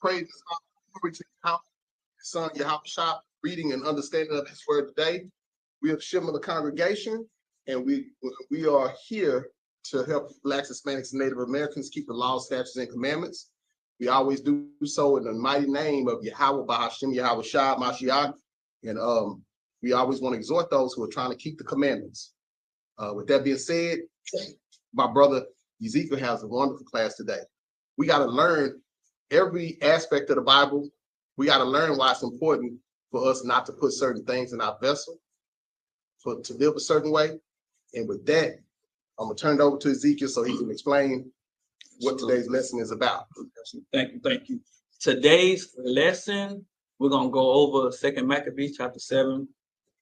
Praise glory to Yahweh, His Son Yahweh, reading and understanding of His word today. We are the Shema of the congregation, and we are here to help Blacks, Hispanics, and Native Americans keep the laws, statutes, and commandments. We always do so in the mighty name of Yahweh, Bahashem, Yahweh Shah, Mashiach. And we always want to exhort those who are trying to keep the commandments. With that being said, my brother Ezekiel has a wonderful class today. We got to learn every aspect of the Bible. We got to learn why it's important for us not to put certain things in our vessel, to live a certain way. And with that, I'm going to turn it over to Ezekiel so he can explain what today's lesson is about. Thank you. Today's lesson, we're going to go over 2 Maccabees chapter 7.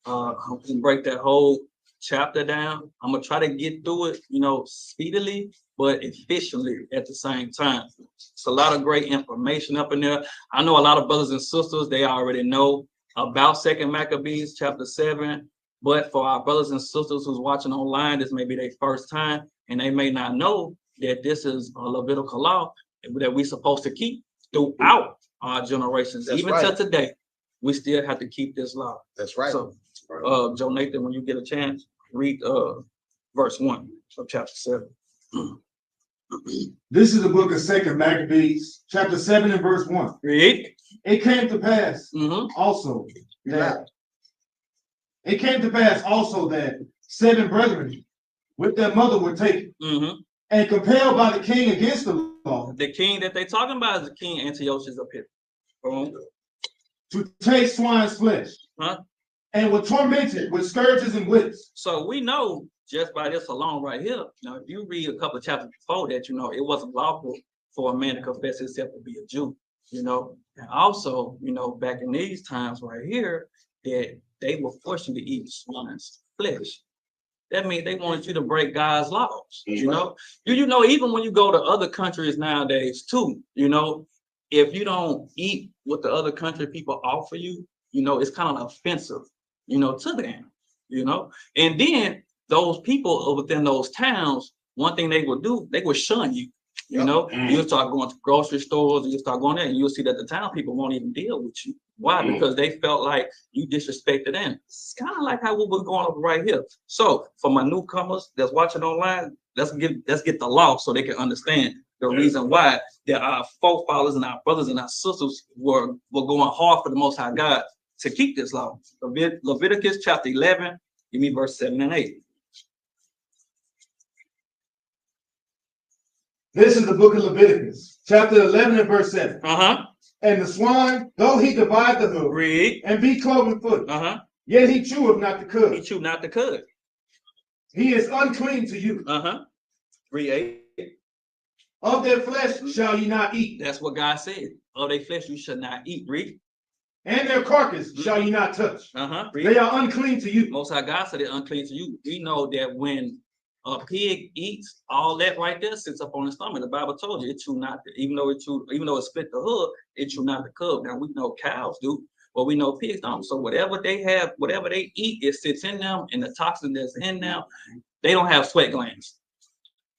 I'm going to break that whole chapter down. I'm going to try to get through it, speedily, but efficiently at the same time. It's a lot of great information up in there. I know a lot of brothers and sisters, they already know about 2 Maccabees chapter 7, but for our brothers and sisters who's watching online, this may be their first time, and they may not know that this is a Levitical law that we're supposed to keep throughout our generations. That's even right. till today, we still have to keep this law. That's right. So, Joe Nathan, when you get a chance, read verse 1 of chapter 7. This is the book of 2 Maccabees, chapter 7 and verse 1. Read. It came to pass also that seven brethren with their mother were taken and compelled by the king against the law. The king that they talking about is the king Antiochus Epiphanes. To taste swine's flesh. And were tormented with scourges and whips. So we know just by this alone right here. Now, if you read a couple of chapters before that, it wasn't lawful for a man to confess himself to be a Jew, and also, back in these times right here, that they were forced to eat swine's flesh. That means they wanted you to break God's laws, even when you go to other countries nowadays too, if you don't eat what the other country people offer you, it's kind of offensive, to them, and then those people within those towns, one thing they would do, they would shun you, you'll start going to grocery stores and you start going there and you'll see that the town people won't even deal with you. Why? Because they felt like you disrespected them. It's kind of like how we're going over right here. So for my newcomers that's watching online, let's get the law so they can understand the reason why that our forefathers and our brothers and our sisters were going hard for the Most High God to keep this law. Leviticus chapter 11, give me verse 7 and 8. This is the book of Leviticus, chapter 11 and verse 7. And the swine, though he divide the hoof and be cloven foot, yet he cheweth not the cud. He chew not the cud. He is unclean to you. Read 8. Of their flesh shall ye not eat. That's what God said. Of their flesh you shall not eat. Read. And their carcass shall ye not touch. They are unclean to you. Most High God said they're unclean to you. We know that when a pig eats, all that right there sits up on the stomach. The Bible told you it chew not, even though it split the hood, it chew not the cud. Now we know cows do, but we know pigs don't. So whatever they have, whatever they eat, it sits in them, and the toxin that's in them, they don't have sweat glands.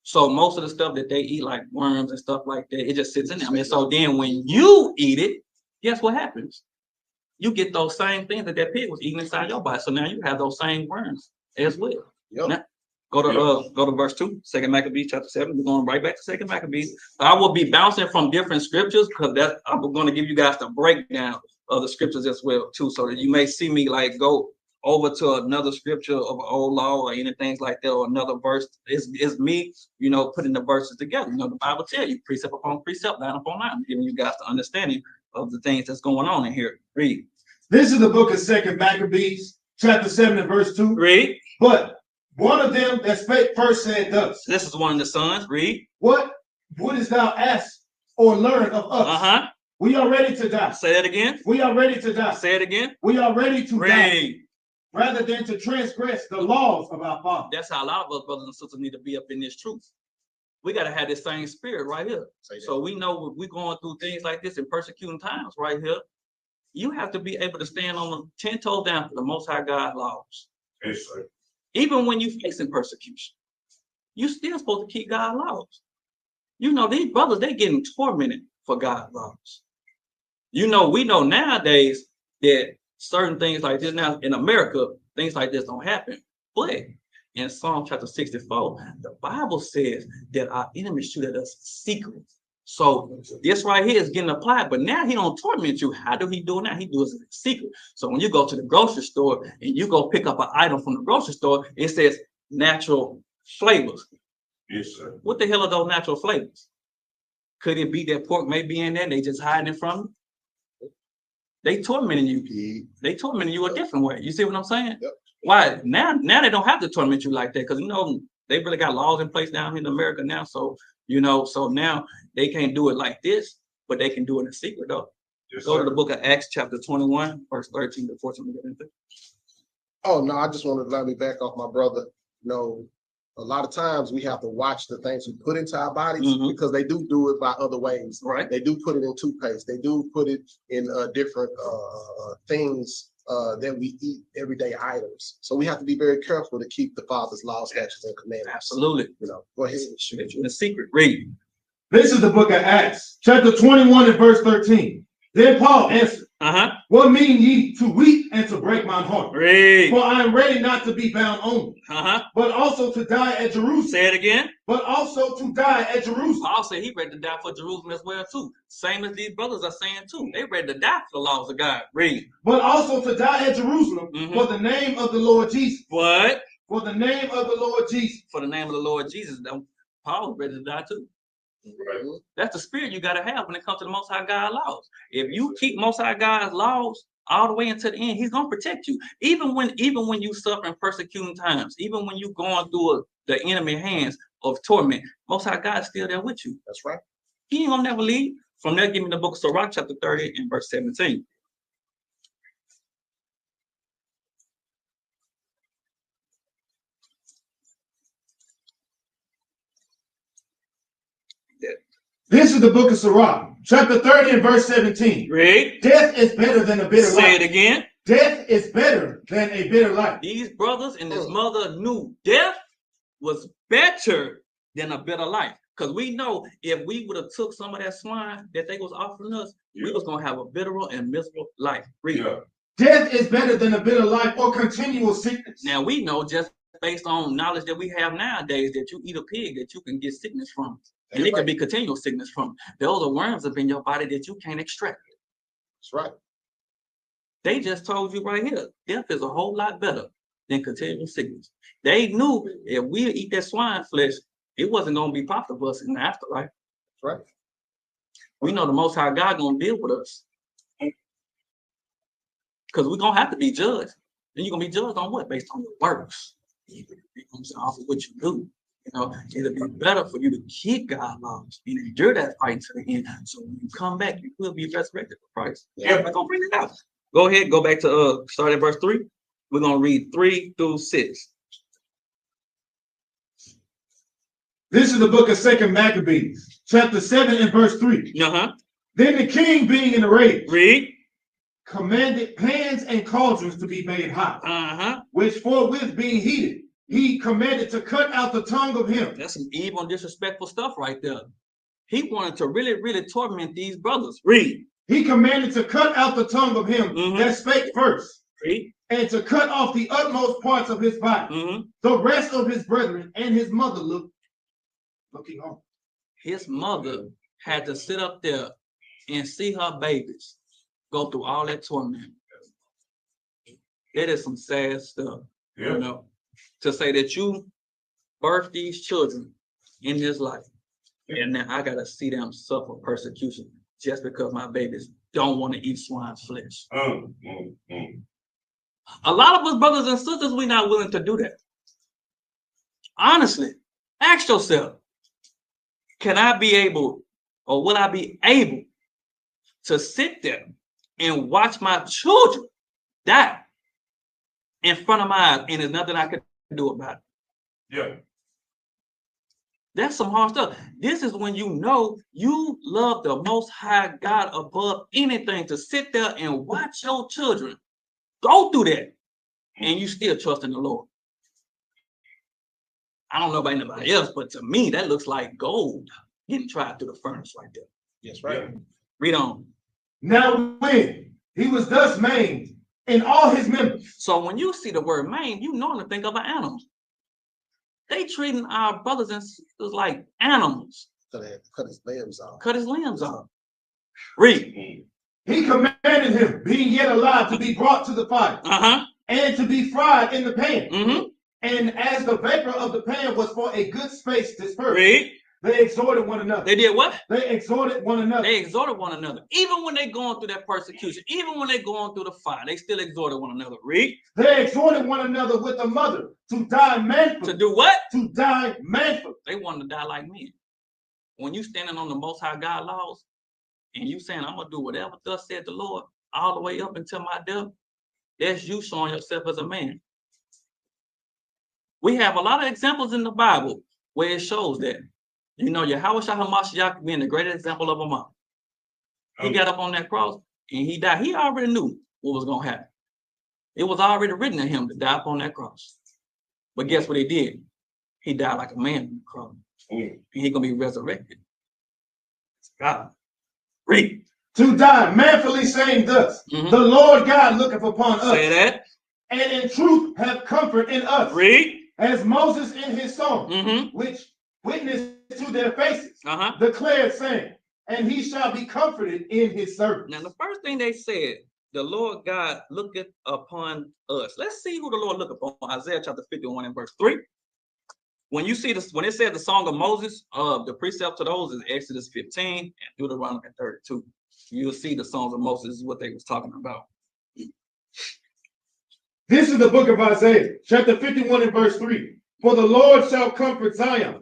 So most of the stuff that they eat, like worms and stuff like that, it just sits in them. And so then when you eat it, guess what happens? You get those same things that pig was eating inside your body. So now you have those same worms as well. Now, go to verse 2, 2 Maccabees chapter 7. We're going right back to 2 Maccabees. I will be bouncing from different scriptures because I'm going to give you guys the breakdown of the scriptures as well too, so that you may see me like go over to another scripture of an old law or anything like that, or another verse. It's me, putting the verses together. The Bible tells you precept upon precept, line upon line. I'm giving you guys the understanding of the things that's going on in here. Read. This is the book of 2 Maccabees, chapter 7 and verse 2. Read. But one of them that spake first said thus. This is one of the sons. Read. What wouldest thou ask or learn of us? We are ready to die. Say that again. We are ready to die. Say it again. We are ready to die. Rather than to transgress the laws of our Father. That's how a lot of us brothers and sisters need to be up in this truth. We got to have this same spirit right here. So we know when we're going through things like this in persecuting times right here, you have to be able to stand on the 10 toes down for the Most High God laws. Yes, sir. Even when you're facing persecution, you still supposed to keep God's laws. These brothers, they getting tormented for God's laws. You know, we know nowadays that certain things like this now in America, things like this don't happen. But in Psalm chapter 64, the Bible says that our enemies shoot at us secretly. So this right here is getting applied, but now he don't torment you. How do he do it now? He does it in secret. So when you go to the grocery store and you go pick up an item from the grocery store, it says natural flavors. Yes, sir. What the hell are those natural flavors? Could it be that pork may be in there? They just hiding it from you? They tormenting you. They tormenting you a different way. You see what I'm saying? Yep. Why? Now they don't have to torment you like that because, you know, they really got laws in place down here in America now. So, you know, so now they can't do it like this, but they can do it in secret, though. Yes, Go sir. to the book of Acts, chapter 21, verse 13 to 14. Oh, no, I just wanted to let me back off my brother. You know, a lot of times we have to watch the things we put into our bodies because they do it by other ways. Right. They do put it in toothpaste. They do put it in different things that we eat, everyday items. So we have to be very careful to keep the Father's laws, statutes, and commandments. Absolutely. You know, go ahead. Shoot at you in secret. Read. This is the book of Acts, chapter 21 and verse 13. Then Paul answered, what mean ye to weep and to break mine heart? Read. For I am ready not to be bound only, but also to die at Jerusalem. Say it again. But also to die at Jerusalem. Paul said he ready to die for Jerusalem as well too. Same as these brothers are saying too. They ready to die for the laws of God. Read. But also to die at Jerusalem for the name of the Lord Jesus. What? For the name of the Lord Jesus. For the name of the Lord Jesus. Paul was ready to die too. Right. That's the spirit you got to have when it comes to the Most High God laws. If you keep Most High God's laws all the way until the end, he's going to protect you. Even when you suffering persecuting times, even when you going through the enemy hands of torment, Most High God is still there with you. That's right. He ain't going to never leave. From there, give me the book of Sirach, chapter 30 and verse 17. This is the book of Sirach, chapter 30 and verse 17. Read. Death is better than a bitter life. Say it again. Death is better than a bitter life. These brothers and his mother knew death was better than a bitter life. Because we know if we would have took some of that swine that they was offering us, we was going to have a bitter and miserable life. Read. Death is better than a bitter life or continual sickness. Now we know just based on knowledge that we have nowadays that you eat a pig that you can get sickness from. And it could be continual sickness from. Those are worms up in your body that you can't extract. That's right. They just told you right here, death is a whole lot better than continual sickness. They knew if we eat that swine flesh, it wasn't going to be profitable for us in the afterlife. That's right. We know the Most High God going to deal with us. Because we're going to have to be judged. And you're going to be judged on what? Based on your works. Off of what you do. You know, it'll be better for you to keep God's laws and endure that fight to the end. So when you come back, you will be resurrected for Christ. Yeah, we're gonna bring it out. Go ahead, go back to start at verse 3. We're gonna read 3 through 6. This is the book of 2 Maccabees, chapter 7 and verse 3. Then the king, being in a rage, read, commanded pans and cauldrons to be made hot, which forthwith being heated, he commanded to cut out the tongue of him. That's some evil and disrespectful stuff right there. He wanted to really, really torment these brothers. Read. He commanded to cut out the tongue of him that spake first. Read. And to cut off the utmost parts of his body. The rest of his brethren and his mother looking on. His mother had to sit up there and see her babies go through all that torment. That is some sad stuff. You know, to say that you birthed these children in this life, and now I gotta see them suffer persecution just because my babies don't want to eat swine's flesh. A lot of us brothers and sisters, we're not willing to do that. Honestly, ask yourself, can I be able, or will I be able to sit there and watch my children die in front of my eyes, and there's nothing I can do about it? That's some hard stuff. This is when you know you love the Most High God above anything, to sit there and watch your children go through that, and you still trust in the Lord. I don't know about anybody else, but to me, that looks like gold getting tried through the furnace right there. Yes, right. Read on. Now when he was thus maimed in all his members. So when you see the word maimed, you normally think of an animal. They treating our brothers and sisters like animals. So they had to cut his limbs off. Cut his limbs off. Read. He commanded him, being yet alive, to be brought to the fire, and to be fried in the pan. And as the vapor of the pan was for a good space dispersed, they exhorted one another. They did what? They exhorted one another. They exhorted one another. Even when they're going through that persecution, even when they're going through the fire, they still exhorted one another. Read. They exhorted one another with a mother to die manfully. To do what? To die manfully. They wanted to die like men. When you standing on the Most High God laws, and you saying, I'm going to do whatever thus said the Lord, all the way up until my death, that's you showing yourself as a man. We have a lot of examples in the Bible where it shows that. You know, Yahweh HaMashiach being the greatest example of them all. He got up on that cross and he died. He already knew what was going to happen. It was already written in him to die upon that cross. But guess what he did? He died like a man on the cross. And he's going to be resurrected. God. Read. To die manfully, saying thus, the Lord God looketh upon us. Say that. And in truth have comfort in us. Read. As Moses in his song, which witnessed to their faces, declared, saying, and he shall be comforted in his servant. Now, the first thing they said, the Lord God looketh upon us. Let's see who the Lord looketh upon. Isaiah chapter 51 and verse 3. When you see this, when it said the song of Moses, the precept to those is Exodus 15 and Deuteronomy 32. You'll see the songs of Moses is what they was talking about. This is the book of Isaiah, chapter 51 and verse 3. For the Lord shall comfort Zion.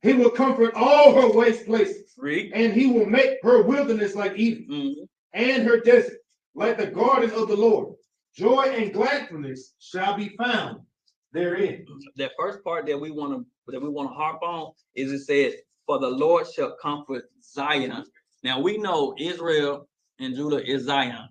He will comfort all her waste places. And he will make her wilderness like Eden, and her desert like the garden of the Lord. Joy and gladness shall be found therein. That first part that we want to harp on is it said, for the Lord shall comfort Zion. Now we know Israel and Judah is Zion.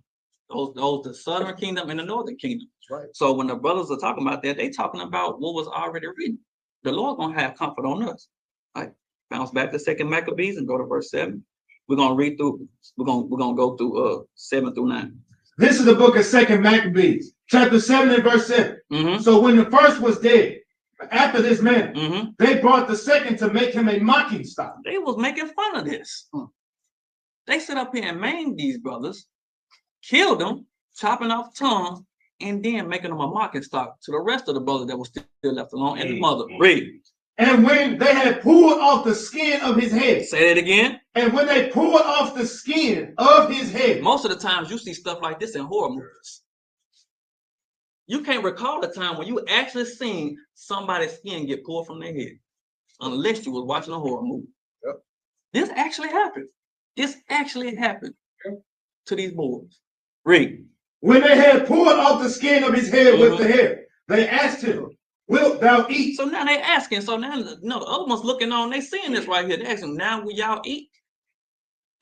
Those the southern kingdom and the northern kingdom. Right. So when the brothers are talking about that, they talking about what was already written. The Lord gonna have comfort on us. Like bounce back to 2 Maccabees and go to verse 7. We're gonna read through. We're gonna go through 7 through 9. This is the book of 2 Maccabees, chapter 7 and verse 7. So when the first was dead, after this manner, they brought the second to make him a mocking stock. They was making fun of this. They sit up here and maimed these brothers, killed them, chopping off tongues, and then making them a mocking stock to the rest of the brothers that was still left alone and the mother. Read. And when they had pulled off the skin of his head. Say that again. And when they pulled off the skin of his head. Most of the times you see stuff like this in horror movies. You can't recall a time when you actually seen somebody's skin get pulled from their head, unless you was watching a horror movie. Yep. This actually happened. This actually happened to these boys. Read. When they had pulled off the skin of his head with the hair, they asked him, wilt thou eat? So now they asking. So now, no, the other one's looking on. They seeing this right here. They asking, now will y'all eat?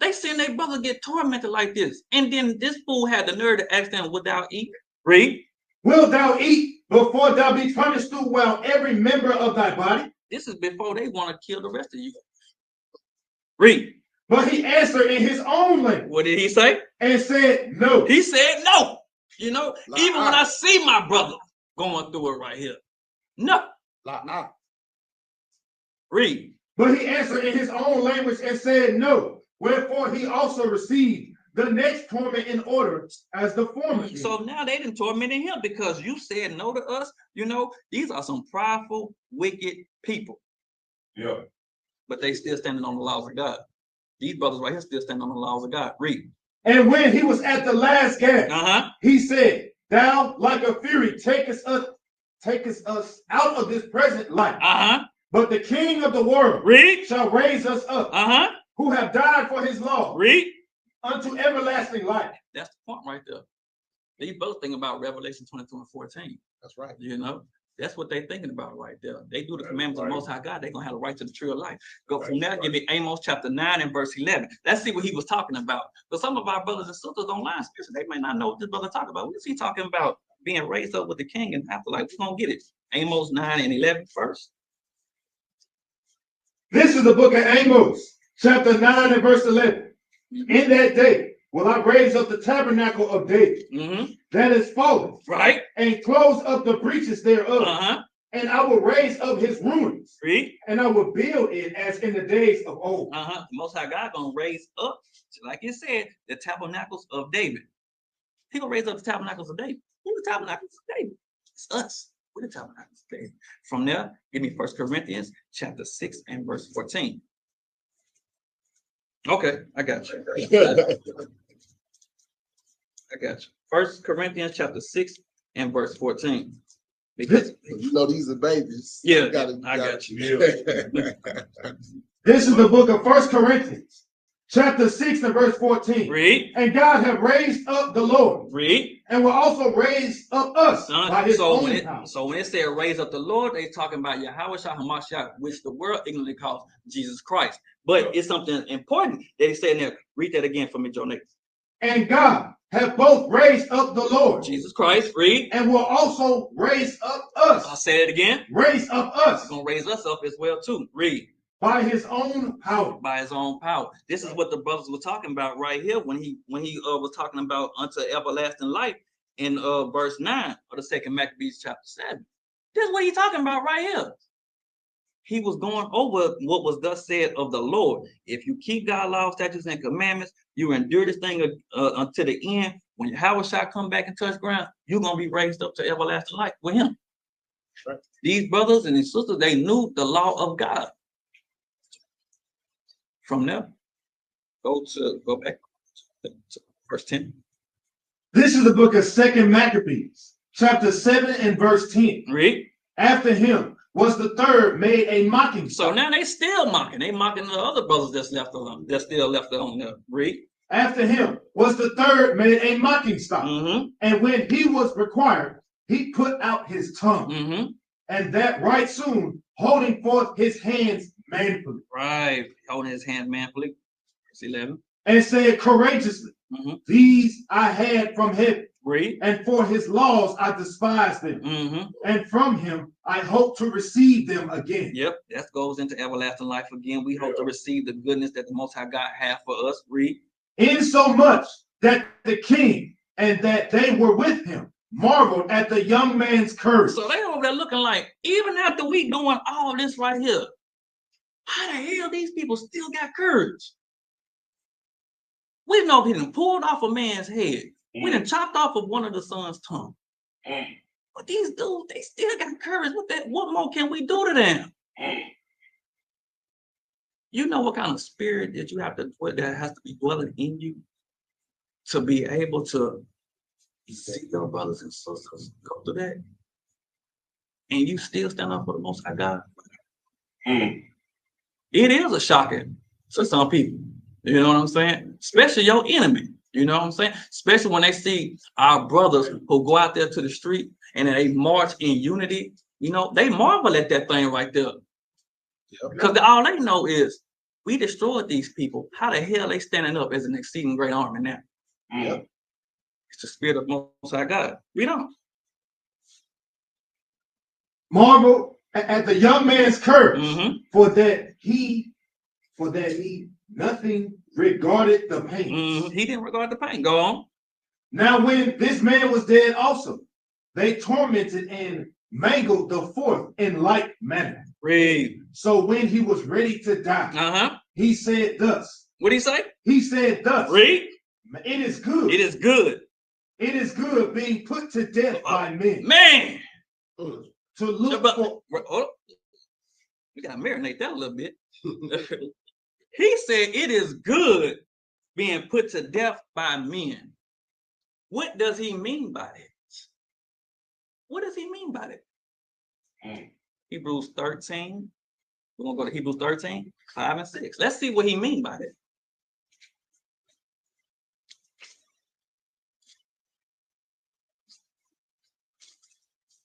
They seeing their brother get tormented like this. And then this fool had the nerve to ask them, would thou eat? Read. Wilt thou eat before thou be punished throughout every member of thy body? This is before they want to kill the rest of you. Read. But he answered in his own language. What did he say? And said no. He said no. You know, even when I see my brother going through it right here. No. Read. But he answered in his own language and said no. Wherefore he also received the next torment in order as the former. So now they didn't tormenting him because you said no to us. You know, these are some prideful, wicked people. Yeah. But they still standing on the laws of God. These brothers right here still standing on the laws of God. Read. And when he was at the last gasp, he said, thou like a fury takest us out of this present life. But the King of the world shall raise us up, who have died for his law, unto everlasting life. That's the point right there. They both think about Revelation 22 and 14. That's right. You know, that's what they're thinking about right there. They do the commandments of the Most High God. They're going to have the right to the tree of life. Go from there, give me Amos chapter 9 and verse 11. Let's see what he was talking about. But some of our brothers and sisters online, they may not know what this brother talking about. What is he talking about? Being raised up with the king and afterlife. We're going to get it. Amos 9 and 11 first. This is the book of Amos, chapter 9 and verse 11. In that day will I raise up the tabernacle of David that is fallen, right, and close up the breaches thereof. And I will raise up his ruins. Read. And I will build it as in the days of old. The Most High God gonna raise up, like it said, the tabernacles of David. He gonna raise up the tabernacles of David. Who the tabernacles of David? It's us. We're the tabernacles of David. From there, give me 1 Corinthians chapter 6 and verse 14. Okay, I got you. I got you. 1 Corinthians chapter 6 and verse 14. Because you know these are babies. Yeah, I got you. This is the book of 1 Corinthians, chapter 6 and verse 14. Read. And God have raised up the Lord. Read. And will also raise up us by his own power. So when it said raise up the Lord, they talking about Yahweh HaMashiach, which the world ignorantly calls Jesus Christ. But it's something important that he said in there. Read that again for me, Joe Nick. And God have both raised up the Lord. Jesus Christ, read. And will also raise up us. I'll say it again. Raise up us. He's going to raise us up as well too. Read. By his own power. By his own power. This is what the brothers were talking about right here when he was talking about unto everlasting life in verse 9 of the second Maccabees chapter 7. This is what he's talking about right here. He was going over what was thus said of the Lord. If you keep God's law, statutes, and commandments, you endure this thing until the end. When Yahweh shall come back and touch ground, you're going to be raised up to everlasting life with him. Right. These brothers and these sisters, they knew the law of God. From there, go back to verse 10. This is the book of 2 Maccabees, chapter 7 and verse 10. Read. After him was the third made a mocking stock. So now they still mocking. They mocking the other brothers that's left alone. That's still left on there. Read. After him was the third made a mocking stock. And when he was required, he put out his tongue. And that right soon, holding forth his hands manfully. Right. Holding his hand manfully. Verse 11. And said courageously, these I had from heaven. Read. And for his laws I despise them. And from him I hope to receive them again. Yep, that goes into everlasting life again. We hope to receive the goodness that the Most High God has for us. Read. Insomuch that the king and that they were with him marveled at the young man's courage. So they over there looking like, even after we doing all this right here, how the hell these people still got courage? We know he done pulled off a man's head. We done chopped off of one of the son's tongue. But these dudes, they still got courage. What more can we do to them? You know what kind of spirit that you have to that has to be dwelling in you to be able to see your brothers and sisters go through that, and you still stand up for the Most High God. It is a shocking to some people. You know what I'm saying? Especially your enemy. You know what I'm saying? Especially when they see our brothers who go out there to the street and they march in unity. You know, they marvel at that thing right there. Because all they know is we destroyed these people. How the hell they standing up as an exceeding great army now? It's the spirit of Most High God. We don't. Marvel at the young man's courage, for that he nothing regarded the pain. He didn't regard the pain. Go on. Now, when this man was dead also, they tormented and mangled the fourth in like manner. Read. So when he was ready to die, he said thus. What did he say? He said thus. Read. It is good. It is good. It is good being put to death by men. Man. To look for. We gotta marinate that a little bit. He said it is good being put to death by men. What does he mean by that? What does he mean by that? Hebrews 13. We're gonna go to Hebrews 13, 5 and 6. Let's see what he mean by that.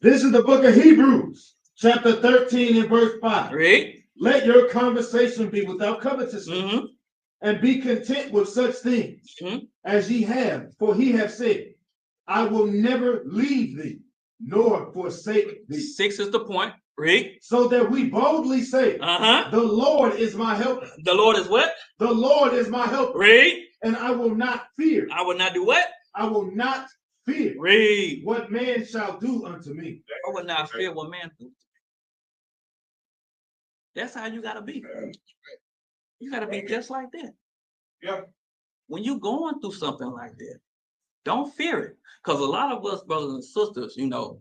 This is the book of Hebrews, chapter 13 and verse 5. Read. Let your conversation be without covetousness, and be content with such things as ye have, for he hath said, I will never leave thee, nor forsake thee. 6 is the point. Read. So that we boldly say, the Lord is my helper. The Lord is what? The Lord is my helper. Read. And I will not fear. I will not do what? I will not fear. Read. What man shall do unto me. I will not fear what man do. That's how you gotta be. You gotta be just like that. Yeah. When you going through something like that, don't fear it. Because a lot of us brothers and sisters, you know,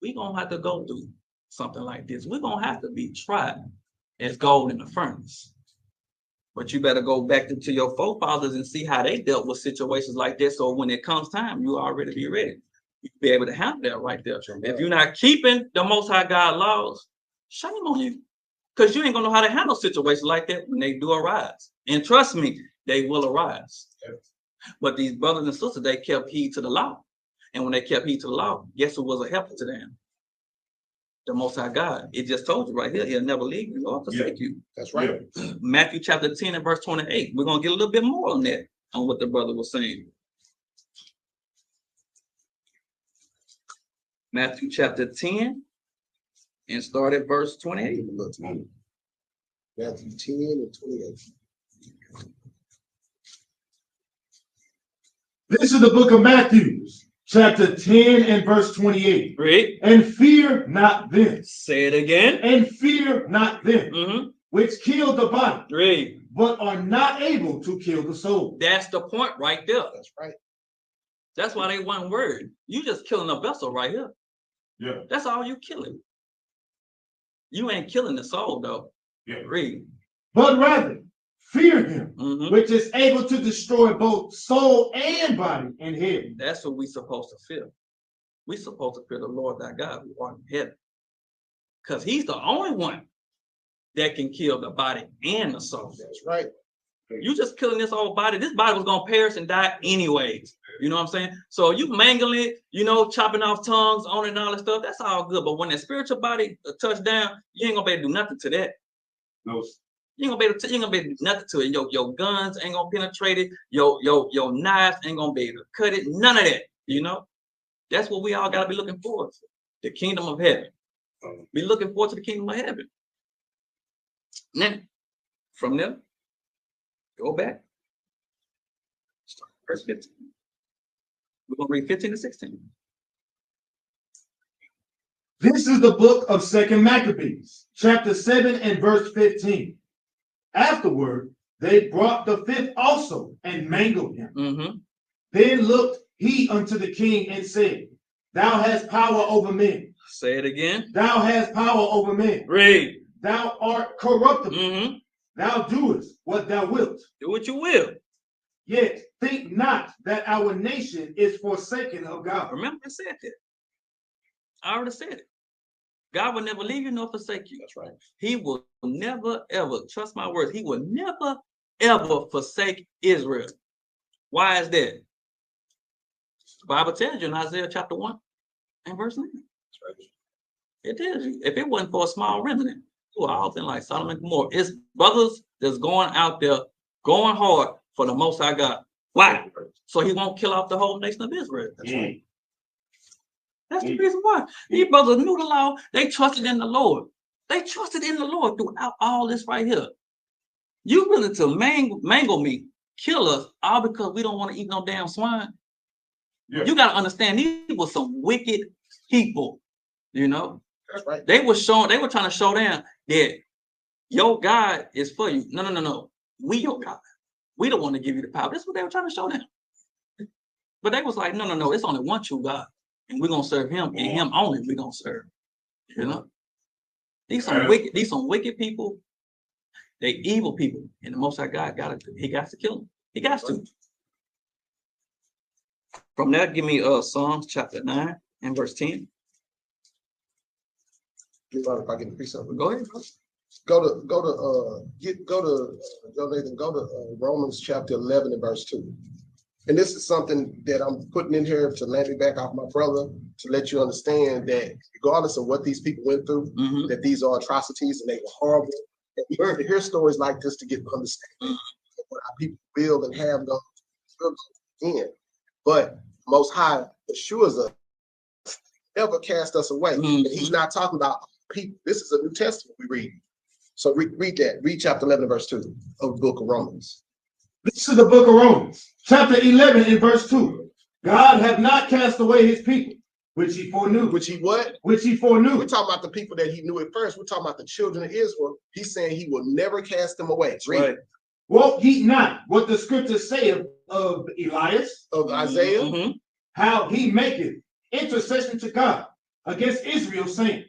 we gonna have to go through something like this. We're gonna have to be tried as gold in the furnace. But you better go back to your forefathers and see how they dealt with situations like this. So when it comes time, you already be ready. You be able to handle that right there. If you're not keeping the Most High God laws, shame on you. Because you ain't gonna know how to handle situations like that when they do arise. And trust me, they will arise. But these brothers and sisters, they kept heed to the law. And when they kept heed to the law, guess who was a helper to them? The Most High God. It just told you right here, he'll never leave you or forsake you. That's right. Matthew chapter 10 and verse 28. We're going to get a little bit more on that, on what the brother was saying. Matthew chapter 10 and start at verse 28. Matthew 10 and 28. This is the book of Matthew, chapter 10 and verse 28. Read. And fear not them. Say it again. And fear not them, which kill the body, Read. but are not able to kill the soul. That's the point right there. That's right. That's why they one word. You just killing a vessel right here. Yeah. That's all you killing. You ain't killing the soul though. Yeah. Read. But rather fear him, which is able to destroy both soul and body in heaven. That's what we supposed to fear. We supposed to fear the Lord thy God who art in heaven. Because he's the only one that can kill the body and the soul. That's right. You just killing this whole body. This body was gonna perish and die anyways. You know what I'm saying? So you mangling it, you know, chopping off tongues on it and all that stuff. That's all good. But when that spiritual body touch down, you ain't gonna be able to do nothing to that. No. You ain't gonna be able to do nothing to it. Your guns ain't gonna penetrate it. Your knives ain't gonna be able to cut it. None of that. You know, that's what we all gotta be looking forward to. The kingdom of heaven. Be looking forward to the kingdom of heaven. Now, from there, go back. Start verse 15. We're gonna read 15 to 16. This is the book of 2 Maccabees, chapter 7 and verse 15. Afterward, they brought the fifth also and mangled him. Then looked he unto the king and said, Thou hast power over men. Say it again. Thou hast power over men. Read. Thou art corruptible. Thou doest what thou wilt. Do what you will. Yet think not that our nation is forsaken of God. Remember, I said that. I already said it. God will never leave you nor forsake you. That's right. He will never, ever, trust my words, he will never, ever forsake Israel. Why is that? The Bible tells you in Isaiah chapter 1 and verse 9. That's right. It tells you. If it wasn't for a small remnant, you are all been like Sodom and Gomorrah. It's brothers that's going out there, going hard for the Most High God. Why? So he won't kill off the whole nation of Israel. That's right. That's the reason why. These brothers knew the law. They trusted in the Lord. They trusted in the Lord throughout all this right here. You willing to mangle me, kill us, all because we don't want to eat no damn swine? Yeah. You got to understand, these were some wicked people, you know? That's right. They were trying to show them that your God is for you. No. We your God. We don't want to give you the power. That's what they were trying to show them. But they was like, no, it's only one true God. And we're gonna serve him, and him only we're gonna serve. You know? These some wicked people, they evil people. And the Most High God got to kill them. He got to. From there, give me Psalms chapter 9 and verse 10. If I get the precept. Go ahead, bro. Go to Romans chapter 11 and verse 2. And this is something that I'm putting in here to land it back off my brother, to let you understand that regardless of what these people went through, that these are atrocities and they were horrible. And we learn to hear stories like this to get an understanding of what our people build and have done in. But Most High assures us, never cast us away. And he's not talking about people. This is a New Testament we read. So read that. Read chapter 11 verse 2 of the book of Romans. This is the book of Romans, chapter 11 and verse 2. God hath not cast away his people, which he foreknew. Which he what? Which he foreknew. We're talking about the people that he knew at first. We're talking about the children of Israel. He's saying he will never cast them away. Right. Woke he not what the scriptures say of Elias, of Isaiah, how he maketh intercession to God against Israel, saying,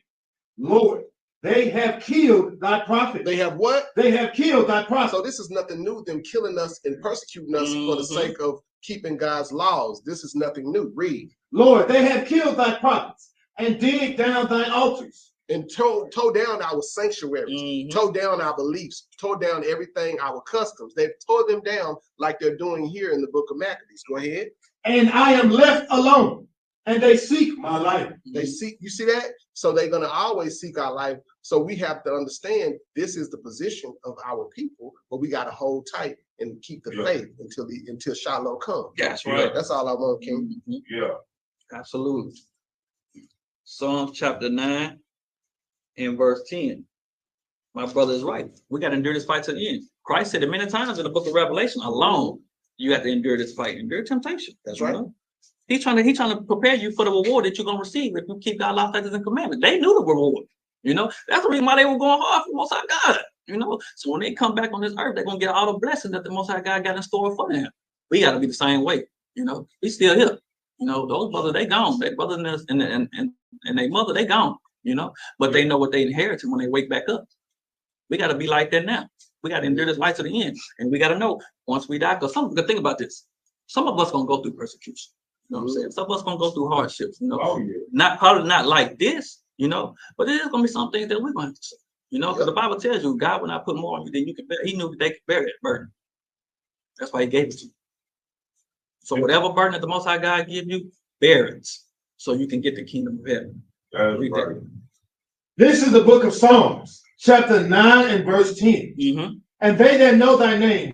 Lord, they have killed thy prophet. They have what? They have killed thy prophet. So this is nothing new, them killing us and persecuting us for the sake of keeping God's laws. This is nothing new. Read. Lord, they have killed thy prophets and dig down thine altars. And tore down our sanctuaries, tore down our beliefs, tore down everything, our customs. They've tore them down like they're doing here in the book of Maccabees. Go ahead. And I am left alone, and they seek my life. They seek, you see that? So they're going to always seek our life. So we have to understand this is the position of our people, but we got to hold tight and keep the faith until Shiloh comes. That's right. That's all I want, King. Yeah. Absolutely. Psalm chapter 9 and verse 10. My brother is right. We got to endure this fight to the end. Christ said it many times in the book of Revelation, alone, you have to endure this fight, endure temptation. That's right. He's trying to prepare you for the reward that you're going to receive if you keep God's law, statutes, and commandments. They knew the reward. That's the reason why they were going hard for the Most High God. So when they come back on this earth, they're going to get all the blessings that the Most High God got in store for them. We got to be the same way. He's still here. Those brothers, they gone. Their brothers and their mother, they gone. But they know what they inherited when they wake back up. We got to be like that now. We got to endure this life to the end. And we got to know once we die, because the thing about this, some of us going to go through persecution. You know what I'm saying? Some of us going to go through hardships, probably not like this, but there's going to be some things that we're going to have to say, because the Bible tells you God will not put more on you than you can bear. He knew that they could bear that burden. That's why he gave it to you. So whatever burden that the Most High God give you, bear it so you can get the kingdom of heaven. Right. This is the book of Psalms, chapter 9 and verse 10. And they that know thy name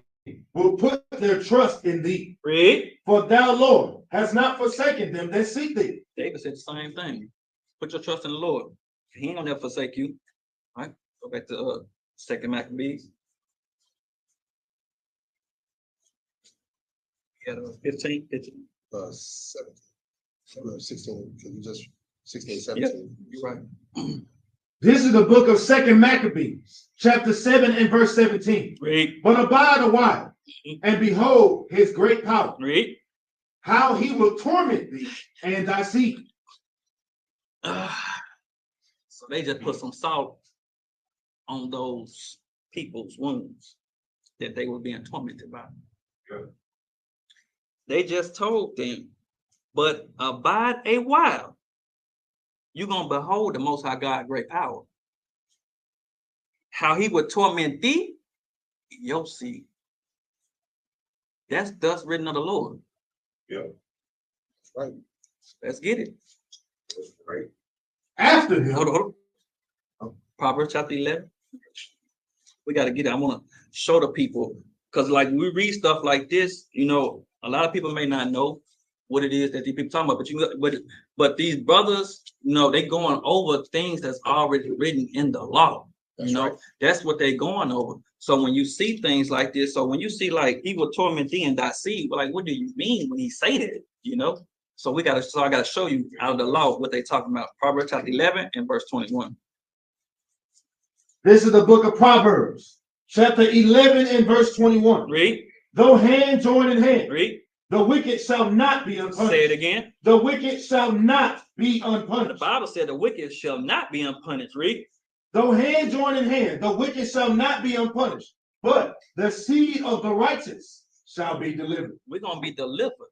will put their trust in thee. Read. For thou, Lord, hast not forsaken them that seek thee. David said the same thing. Put your trust in the Lord. He ain't gonna never forsake you. All right. Go back to 2 Maccabees. You got 15. 17. 16. You just 16, 17. Yep, you're right. This is the book of 2 Maccabees, chapter 7 and verse 17. Read. But abide a while, and behold his great power. Read. How he will torment thee and thy seed. So they just put some salt on those people's wounds that they were being tormented by. Yeah. They just told them, but abide a while. You're going to behold the Most High God, great power. How he would torment thee, your seed. That's thus written of the Lord. Yeah. That's right. Let's get it. That's right. After him. Hold on. Proverbs chapter 11. We got to get it. I want to show the people, because like we read stuff like this, a lot of people may not know what it is that these people talking about, but these brothers, they going over things that's already written in the law. Right. That's what they going over. So when you see things like this, so when you see like he will torment thee and thy seed, well, like what do you mean when he say that? So I gotta show you out of the law what they talking about. Proverbs chapter 11 and verse 21. This is the book of Proverbs, chapter 11 and verse 21. Read. Though hand join in hand. Read. The wicked shall not be unpunished. Say it again. The wicked shall not be unpunished. The Bible said the wicked shall not be unpunished. Read. Though hand join in hand, the wicked shall not be unpunished, but the seed of the righteous shall be delivered. We're going to be delivered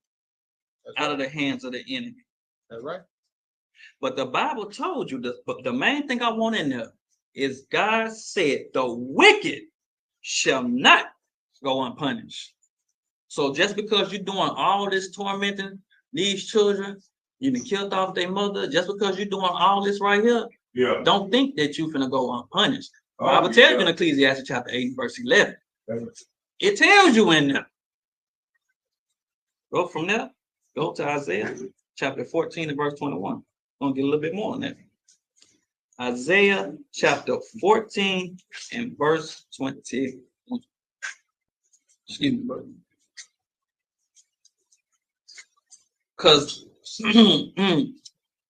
out of the hands of the enemy. That's right. But the Bible told you, the main thing I want in there is God said the wicked shall not go unpunished. So just because you're doing all this tormenting these children, you done killed off their mother, just because you're doing all this right here, don't think that you're finna go unpunished. The Bible tells you in Ecclesiastes chapter 8, verse 11. It tells you in there. Go from there, go to Isaiah chapter 14 and verse 21. Gonna get a little bit more on that. Isaiah chapter 14 and verse 21. Excuse me, brother. Because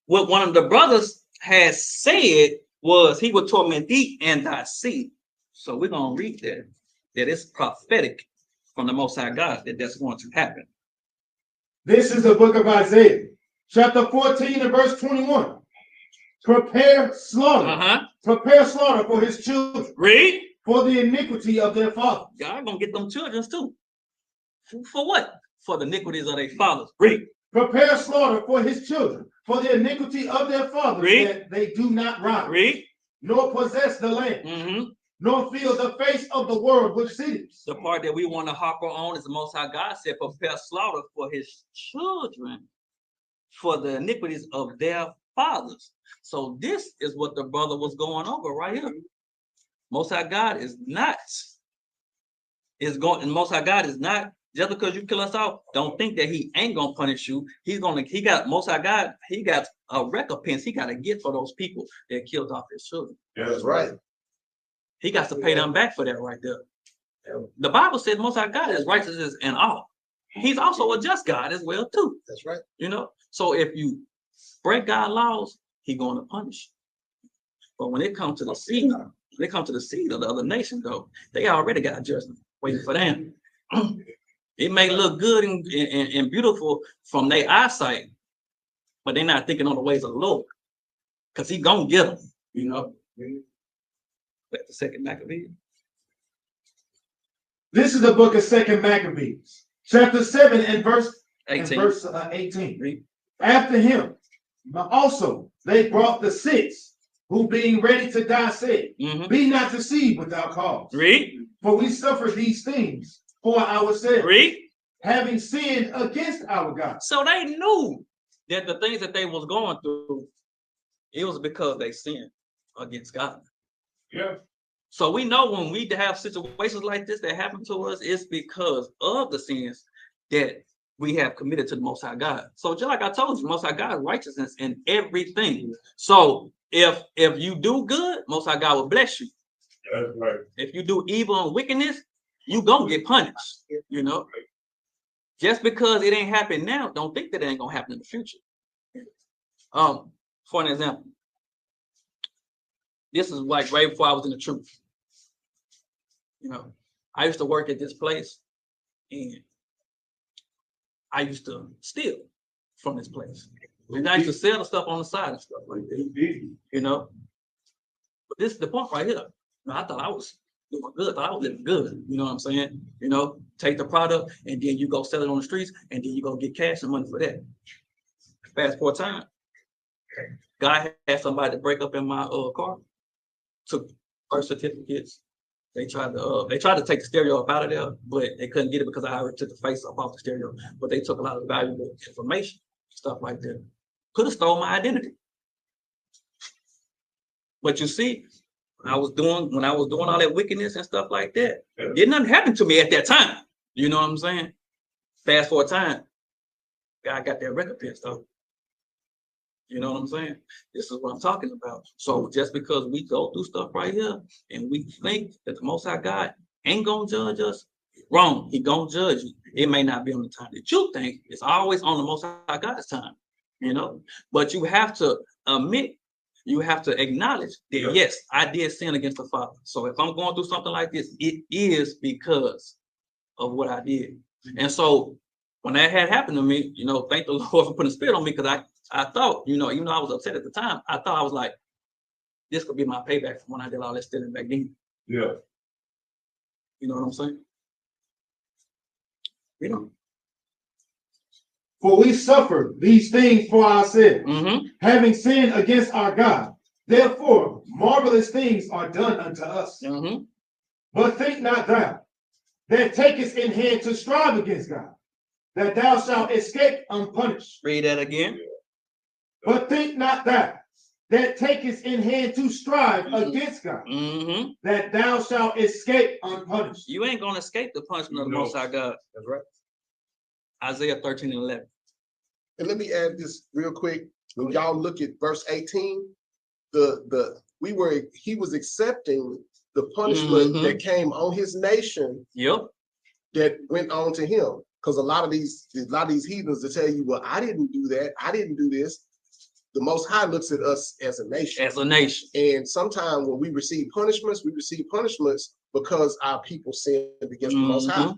what one of the brothers has said was he would torment thee and thy seed. So we're going to read that it's prophetic from the Most High God that that's going to happen. This is the book of Isaiah, chapter 14 and verse 21. Prepare slaughter. Prepare slaughter for his children. Read. For the iniquity of their fathers. God gonna get them children too. For what? For the iniquities of their fathers. Read. Prepare slaughter for his children, for the iniquity of their fathers, that they do not rob, nor possess the land, nor feel the face of the world with cities. The part that we want to harper on is the Most High God said, prepare slaughter for his children, for the iniquities of their fathers. So this is what the brother was going over right here. Most High God is not, Most High God is not, just because you kill us off, don't think that he ain't gonna punish you. Most High God, he got a recompense he got to get for those people that killed off his children. Yeah, that's right. He got to pay them back for that right there. The Bible says Most High God is righteous in all. He's also a just God as well too. That's right. You know, so if you break God's laws, he's going to punish you. But when it comes to the seed, of the other nation, though, they already got judgment waiting for them. It may look good and beautiful from their eyesight, but they're not thinking on the ways of the Lord, because he's gonna get them, you know. That's the second Maccabees. This is the book of Second Maccabees, chapter 7 and verse 18. Read. After him, also they brought the six, who being ready to die said, be not deceived without cause. Read. For we suffer these things for ourselves. Read. Having sinned against our God. So they knew that the things that they was going through, it was because they sinned against God. Yeah. So we know when we have situations like this that happen to us, it's because of the sins that we have committed to the Most High God. So just like I told you, Most High God is righteousness in everything. So if you do good, Most High God will bless you. That's right. If you do evil and wickedness, you gonna get punished. You know, just because it ain't happened now, don't think that it ain't gonna happen in the future. For an example, this is like right before I was in the truth. You know, I used to work at this place, and I used to steal from this place. And I used to sell the stuff on the side and stuff like that. You know, but this is the point right here. You know, I thought I was doing good. I thought I was living good. You know what I'm saying? You know, take the product and then you go sell it on the streets, and then you go get cash and money for that. Fast forward time, guy had somebody to break up in my car, took birth certificates. They tried to take the stereo up out of there, but they couldn't get it because I already took the face up off the stereo. But they took a lot of valuable information, stuff like that. Could have stole my identity. But you see, when I was doing all that wickedness and stuff like that, didn't nothing happen to me at that time. You know what I'm saying? Fast forward time, God got that recompense though. You know what I'm saying? This is what I'm talking about. So just because we go through stuff right here and we think that the Most High God ain't gonna judge us, wrong. He gonna judge you. It may not be on the time that you think. It's always on the Most High God's time. You know, but you have to admit, you have to acknowledge that yes, I did sin against the Father. So if I'm going through something like this, it is because of what I did. And so when that had happened to me, you know, thank the Lord for putting a spirit on me, because I thought, you know, even though I was upset at the time, I thought I was like, this could be my payback from when I did all that stealing back then. Yeah. You know what I'm saying? You know. For we suffer these things for ourselves, having sinned against our God. Therefore, marvelous things are done unto us. But think not thou that takest in hand to strive against God, that thou shalt escape unpunished. Read that again. But think not thou that takest in hand to strive against God, that thou shalt escape unpunished. You ain't gonna escape the punishment of the Most High God. That's right. Isaiah 13 and 11. And let me add this real quick. When y'all look at verse 18, he was accepting the punishment that came on his nation. that went on to him. Because a lot of these heathens to tell you, well, I didn't do that, I didn't do this. The Most High looks at us as a nation. As a nation. And sometimes when we receive punishments because our people sinned against the Most High.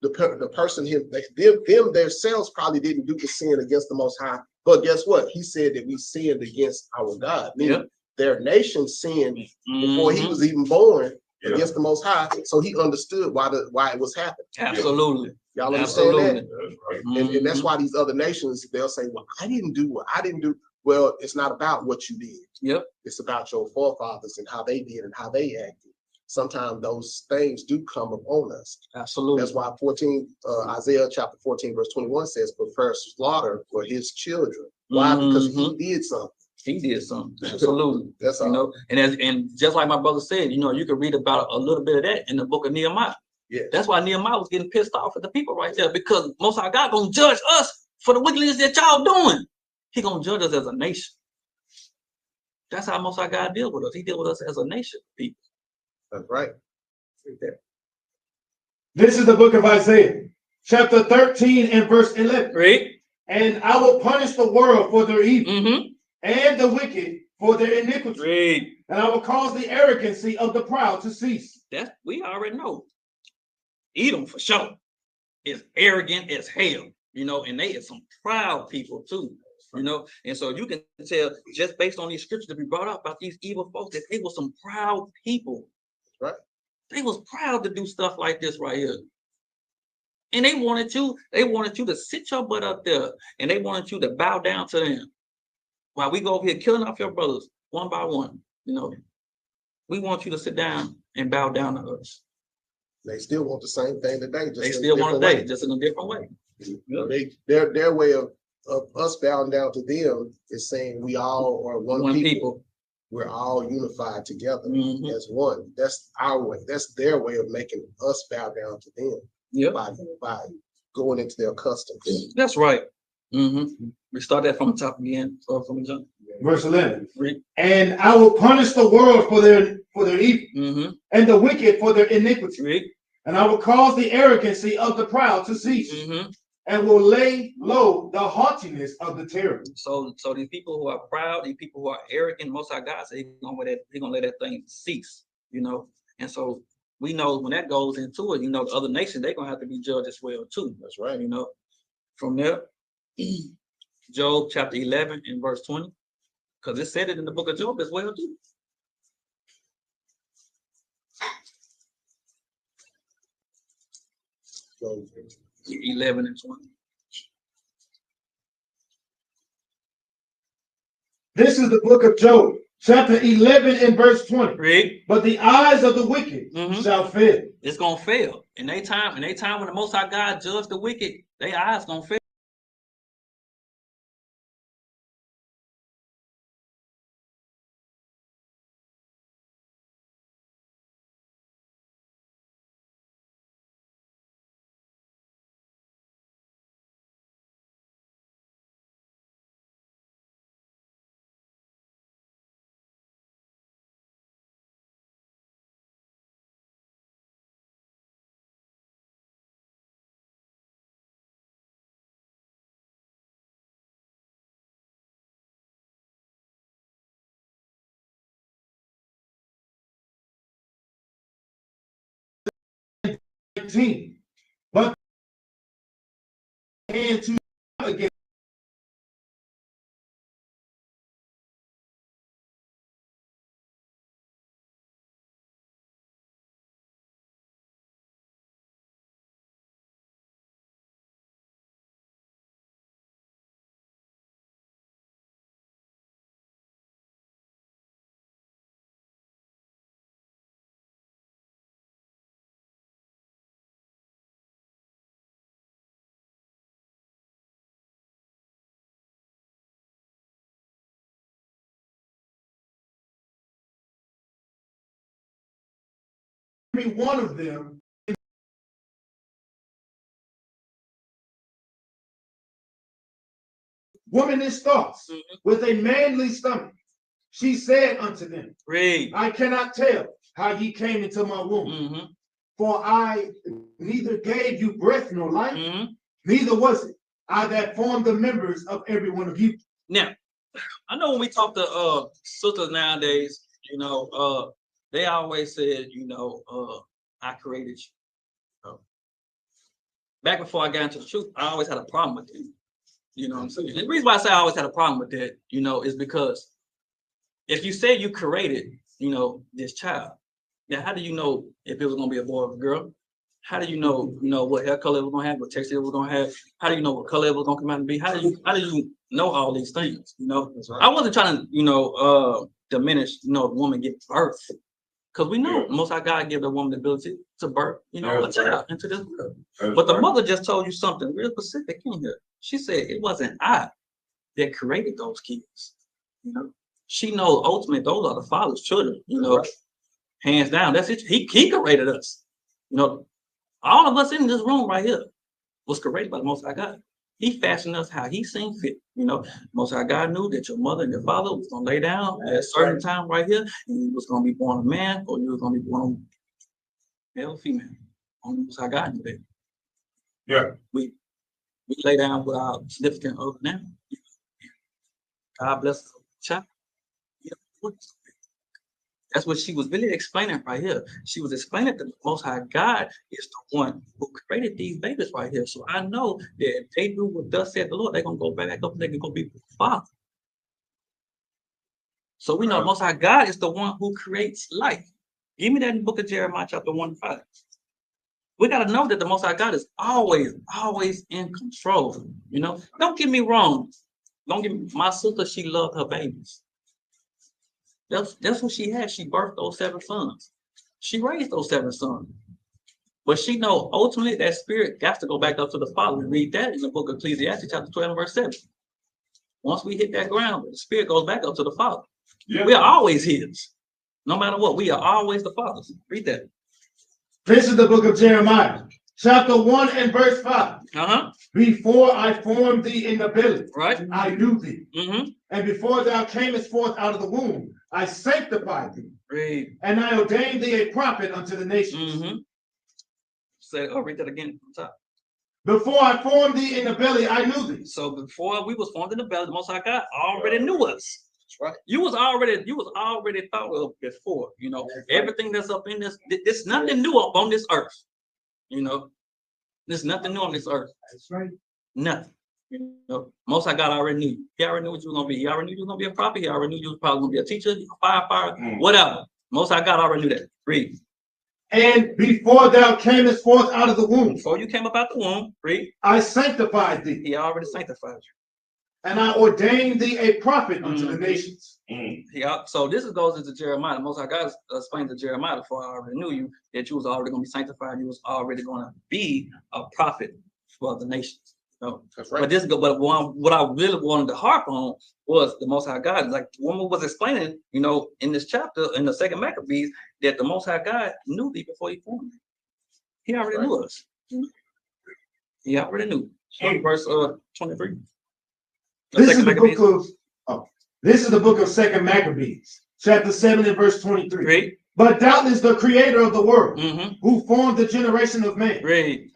The person them themselves probably didn't do the sin against the Most High. But guess what? He said that we sinned against our God. Meaning their nation sinned before he was even born against the Most High. So he understood why it was happening. Absolutely. Y'all understand that? And that's why these other nations, they'll say, well, I didn't do what I didn't do. Well, it's not about what you did. It's about your forefathers and how they did and how they acted. Sometimes those things do come upon us. Absolutely. That's why Isaiah chapter 14, verse 21 says, prepare slaughter for his children. Why? Because he did something. He did something. Absolutely. That's all. You know, and just like my brother said, you know, you can read about a little bit of that in the book of Nehemiah. That's why Nehemiah was getting pissed off at the people right there, because Most High God gonna judge us for the wickedness that y'all doing. He gonna judge us as a nation. That's how Most High God deal with us. He deal with us as a nation, people. That's right. This is the book of Isaiah, chapter 13 and verse 11. Read. And I will punish the world for their evil and the wicked for their iniquity. Read. And I will cause the arrogancy of the proud to cease. That we already know. Edom for sure is arrogant as hell, you know, and they are some proud people too, you know. And so you can tell just based on these scriptures that we brought up about these evil folks that they were some proud people. Right. They was proud to do stuff like this right here. And they wanted you to sit your butt up there and they wanted you to bow down to them. While we go over here killing off your brothers one by one, you know. We want you to sit down and bow down to us. They still want the same thing today. They still want today, just in a different way. Their way of us bowing down to them is saying we all are one people. We're all unified together as one. That's our way. That's their way of making us bow down to them by going into their customs. That's right. We start that from the top again. From the jump. Verse 11. And I will punish the world for their evil and the wicked for their iniquity. And I will cause the arrogancy of the proud to cease and will lay low the haughtiness of the terrible. So these people who are proud, these people who are arrogant, Most High God said he's gonna let that thing cease, you know. And so we know when that goes into it, you know, the other nations, they're gonna have to be judged as well too. That's right. You know, from there, Job chapter 11 and verse 20, because it said it in the book of Job as well too. 11 and 20. This is the book of Job, chapter 11 and verse 20. Read. But the eyes of the wicked shall fail. It's gonna fail. In they time when the Most High God judged the wicked, their eyes gonna fail. But and to again. Every one of them womanish thoughts with a manly stomach. She said unto them, I cannot tell how ye came into my womb, for I neither gave you breath nor life, neither was it I that formed the members of every one of you. Now, I know when we talk to sisters nowadays, they always said, I created you. Back before I got into the truth, I always had a problem with it. You know what I'm saying? And the reason why I say I always had a problem with that, is because if you say you created, this child, then how do you know if it was gonna be a boy or a girl? How do you know, what hair color it was gonna have, what texture it was gonna have? How do you know what color it was gonna come out and be? How do you know all these things? Right. I wasn't trying to, diminish, the woman give birth. Because we know Most High God give the woman the ability to birth, a child into this world. But the mother just told you something real specific in here. She said it wasn't I that created those kids. She knows ultimately those are the Father's children, right. Hands down. That's it. He created us. All of us in this room right here was created by the Most High God. He fashioned us how he seen fit. Most High God knew that your mother and your father was gonna lay down at a certain time right here, and you was gonna be born a man, or you was gonna be born male or female. Only Most High God knew that. Yeah. We lay down with our significant other now. God bless the child. That's what she was really explaining right here. She was explaining that the Most High God is the one who created these babies right here. So I know that if they do what thus said the Lord, they're going to go back up and they're going to be with the Father. So we know the Most High God is the one who creates life. Give me that in the book of Jeremiah chapter 1-5. We got to know that the Most High God is always in control. Don't get me wrong. My sister, she loved her babies. That's what she had. She birthed those 7 sons. She raised those 7 sons. But she know ultimately that spirit got to go back up to the Father. We read that in the book of Ecclesiastes chapter 12 verse 7. Once we hit that ground, the spirit goes back up to the Father. Yeah. We are always his. No matter what, we are always the Father's. Read that. This is the book of Jeremiah, chapter 1 and verse 5. Before I formed thee in the belly, right, I knew thee. And before thou camest forth out of the womb, I sanctified thee. Read. And I ordained thee a prophet unto the nations. Read that again from top. Before I formed thee in the belly, I knew thee. So before we was formed in the belly, the Most High God already knew us. That's right. You was already thought of before. Everything that's up in this, there's nothing new up on this earth. There's nothing new on this earth. That's right. Nothing. Most High God already knew. He already knew what you were gonna be. He already knew you was gonna be a prophet. He already knew you was probably gonna be a teacher, a firefighter, whatever. Most High God already knew that. Read. And before thou camest forth out of the womb, before you came up out the womb, read. I sanctified thee. He already sanctified you. And I ordained thee a prophet unto the nations. So this goes into Jeremiah. The Most High God explained to Jeremiah before I already knew you that you was already going to be sanctified. You was already going to be a prophet for the nations. That's right. But what I really wanted to harp on was the Most High God. Like the woman was explaining, in this chapter, in the second Maccabees, that the Most High God knew thee before he formed you. He already knew us. He already knew. Verse 23. This is the book of Second Maccabees, chapter 7 and verse 23. Read. But doubtless the creator of the world, who formed the generation of men,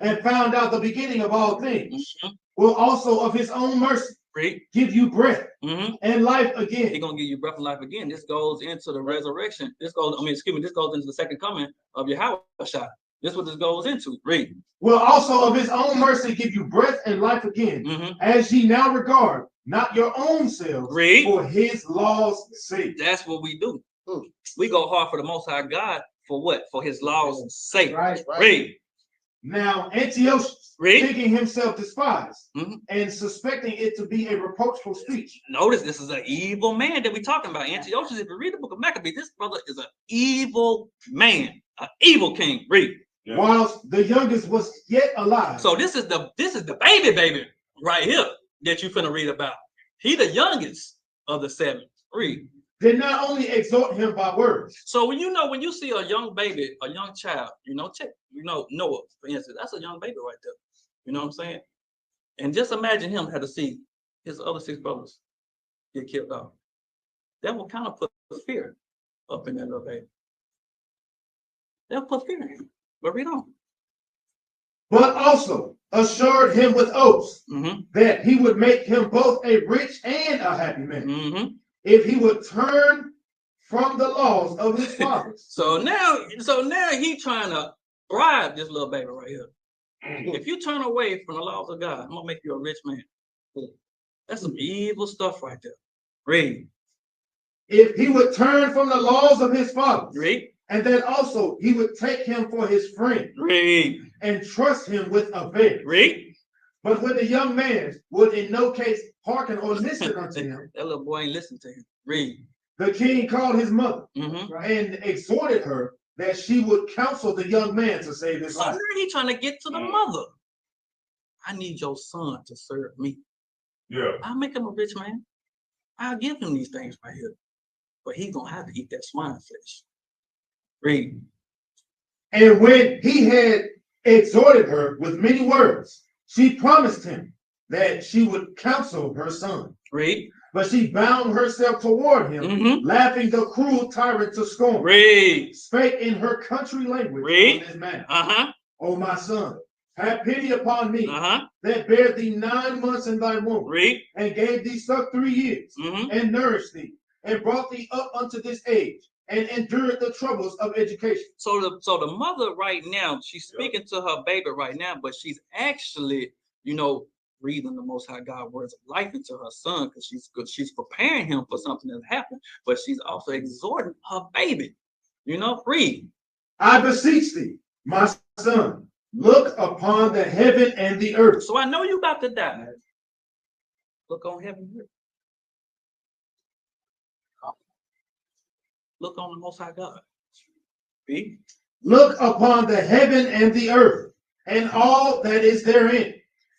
and found out the beginning of all things, will also of his own mercy give you breath and life again. He's gonna give you breath and life again. This goes into the resurrection. This goes into the second coming of Yahweh. This is what this goes into. Read. Will also of his own mercy give you breath and life again, as ye now regard not your own selves for his law's sake. That's what we do. We go hard for the Most High God for what? For his law's sake. Right. Read. Now Antiochus, thinking himself despised and suspecting it to be a reproachful speech. Notice this is an evil man that we're talking about. Antiochus, if you read the book of Maccabees, this brother is an evil man, an evil king. Read. Yeah. Whilst the youngest was yet alive. So this is the baby right here that you finna read about. He the youngest of the 7. Read. Did not only exhort him by words. So when you see a young baby, a young child, Noah, for instance, that's a young baby right there. You know what I'm saying? And just imagine him had to see his other 6 brothers get killed off. That will kind of put fear up in that little baby. They'll put fear in him. But read on. but also assured him with oaths that he would make him both a rich and a happy man if he would turn from the laws of his fathers. So now he trying to bribe this little baby right here. If you turn away from the laws of God, I'm gonna make you a rich man. That's some evil stuff right there. Read. If he would turn from the laws of his fathers. Read. And then also he would take him for his friend. Read. And trust him with affairs. Read. But when the young man would in no case hearken or listen unto him. That little boy ain't listen to him. Read. The king called his mother and exhorted her that she would counsel the young man to save his life. So now he trying to get to the mother. I need your son to serve me. Yeah. I'll make him a rich man. I'll give him these things right here. But he's gonna have to eat that swine flesh. Read. And when he had exhorted her with many words, she promised him that she would counsel her son. Read. But she bound herself toward him, laughing the cruel tyrant to scorn. Read. Spake in her country language. Read. In this manner. Oh my son, have pity upon me that bare thee 9 months in thy womb. Read. And gave thee suck 3 years, and nourished thee, and brought thee up unto this age, and endured the troubles of education. So the mother right now, she's speaking to her baby right now, but she's actually, breathing the Most High God words of life into her son, because she's preparing him for something that happened, but she's also exhorting her baby. Read. I beseech thee, my son, look upon the heaven and the earth. So I know you about to die. Look on heaven and earth. Look on the Most High God. Read. Look upon the heaven and the earth, and all that is therein,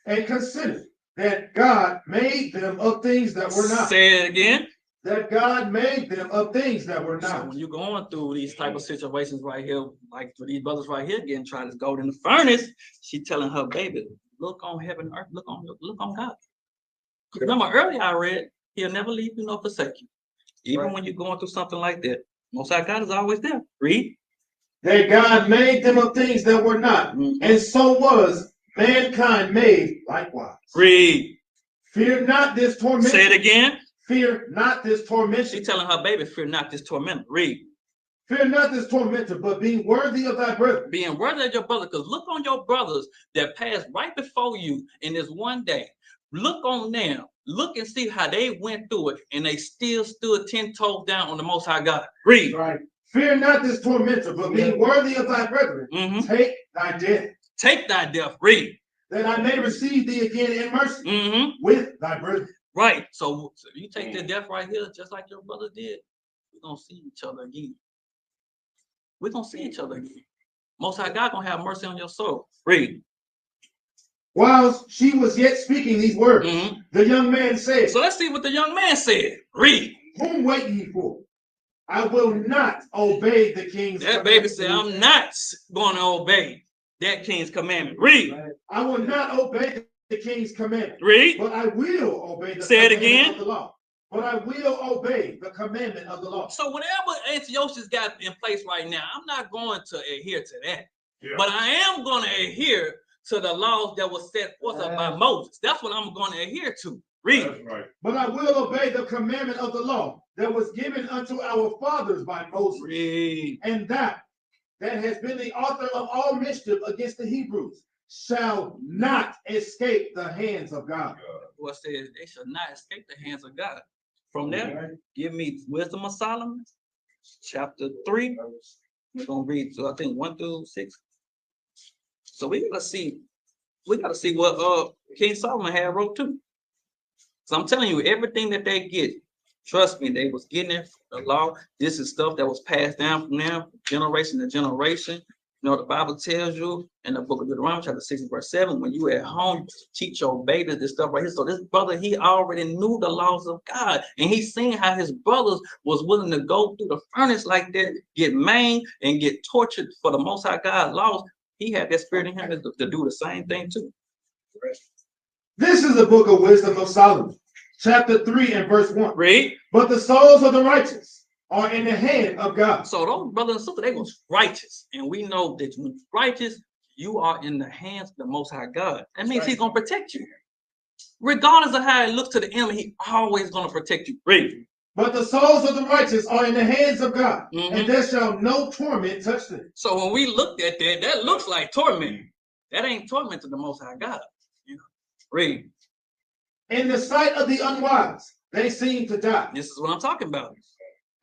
and consider that God made them of things that were not. Say it again. That God made them of things that were not. So when you're going through these type of situations right here, like for these brothers right here getting trying to go in the furnace, she telling her baby, look on heaven and earth, look on God. Remember earlier I read, he'll never leave you nor forsake you. Even when you're going through something like that, Most High God is always there. Read. That God made them of things that were not, and so was mankind made likewise. Read. Fear not this torment. Say it again. Fear not this torment. She's telling her baby, fear not this torment. Read. Fear not this tormentor, but being worthy of thy brother. Being worthy of your brother, because look on your brothers that passed right before you in this one day. Look on them. Look and see how they went through it, and they still stood 10 toes down on the Most High God. Read. Right. Fear not this tormentor, but being worthy of thy brethren. Take thy death. Take thy death. Read. That I may receive thee again in mercy with thy brethren. Right. So you take the death right here, just like your brother did. We're gonna see each other again. We're gonna see each other again. Most High God gonna have mercy on your soul. Read. Whilst she was yet speaking these words, the young man said. So let's see what the young man said. Read. Whom wait ye for? I will not obey the king's That baby said, I'm not going to obey that king's commandment. Read. I will not obey the king's commandment. Read. But I will obey the Say it commandment again. of the law. But I will obey the commandment of the law. So whatever Antiochus got in place right now, I'm not going to adhere to that. Yeah. But I am going to adhere to the laws that was set forth by Moses. That's what I'm going to adhere to. Read. That's right. But I will obey the commandment of the law that was given unto our fathers by Moses. Read. And that has been the author of all mischief against the Hebrews shall not escape the hands of God. What says they shall not escape the hands of God. From there, give me Wisdom of Solomon, chapter 3. We're gonna read, so I think 1 through 6. So we gotta see what King Solomon had wrote too. So I'm telling you, everything that they get, trust me, they was getting it from the law. This is stuff that was passed down from them, generation to generation. The Bible tells you in the book of Deuteronomy, chapter 6, verse 7, when you at home, you teach your babies this stuff right here. So this brother, he already knew the laws of God. And he's seen how his brothers was willing to go through the furnace like that, get maimed and get tortured for the Most High God laws. He had that spirit in him to do the same thing too. This is the book of Wisdom of Solomon, chapter 3 and verse 1. Read. But the souls of the righteous are in the hand of God. So those brothers and sisters, they was righteous. And we know that when you're righteous, you are in the hands of the Most High God. That means He's gonna protect you. Regardless of how it looks to the enemy, He's always gonna protect you. Read. But the souls of the righteous are in the hands of God, and there shall no torment touch them. So when we looked at that, that looks like torment. That ain't torment to the Most High God. You know? Read. In the sight of the unwise, they seem to die. This is what I'm talking about.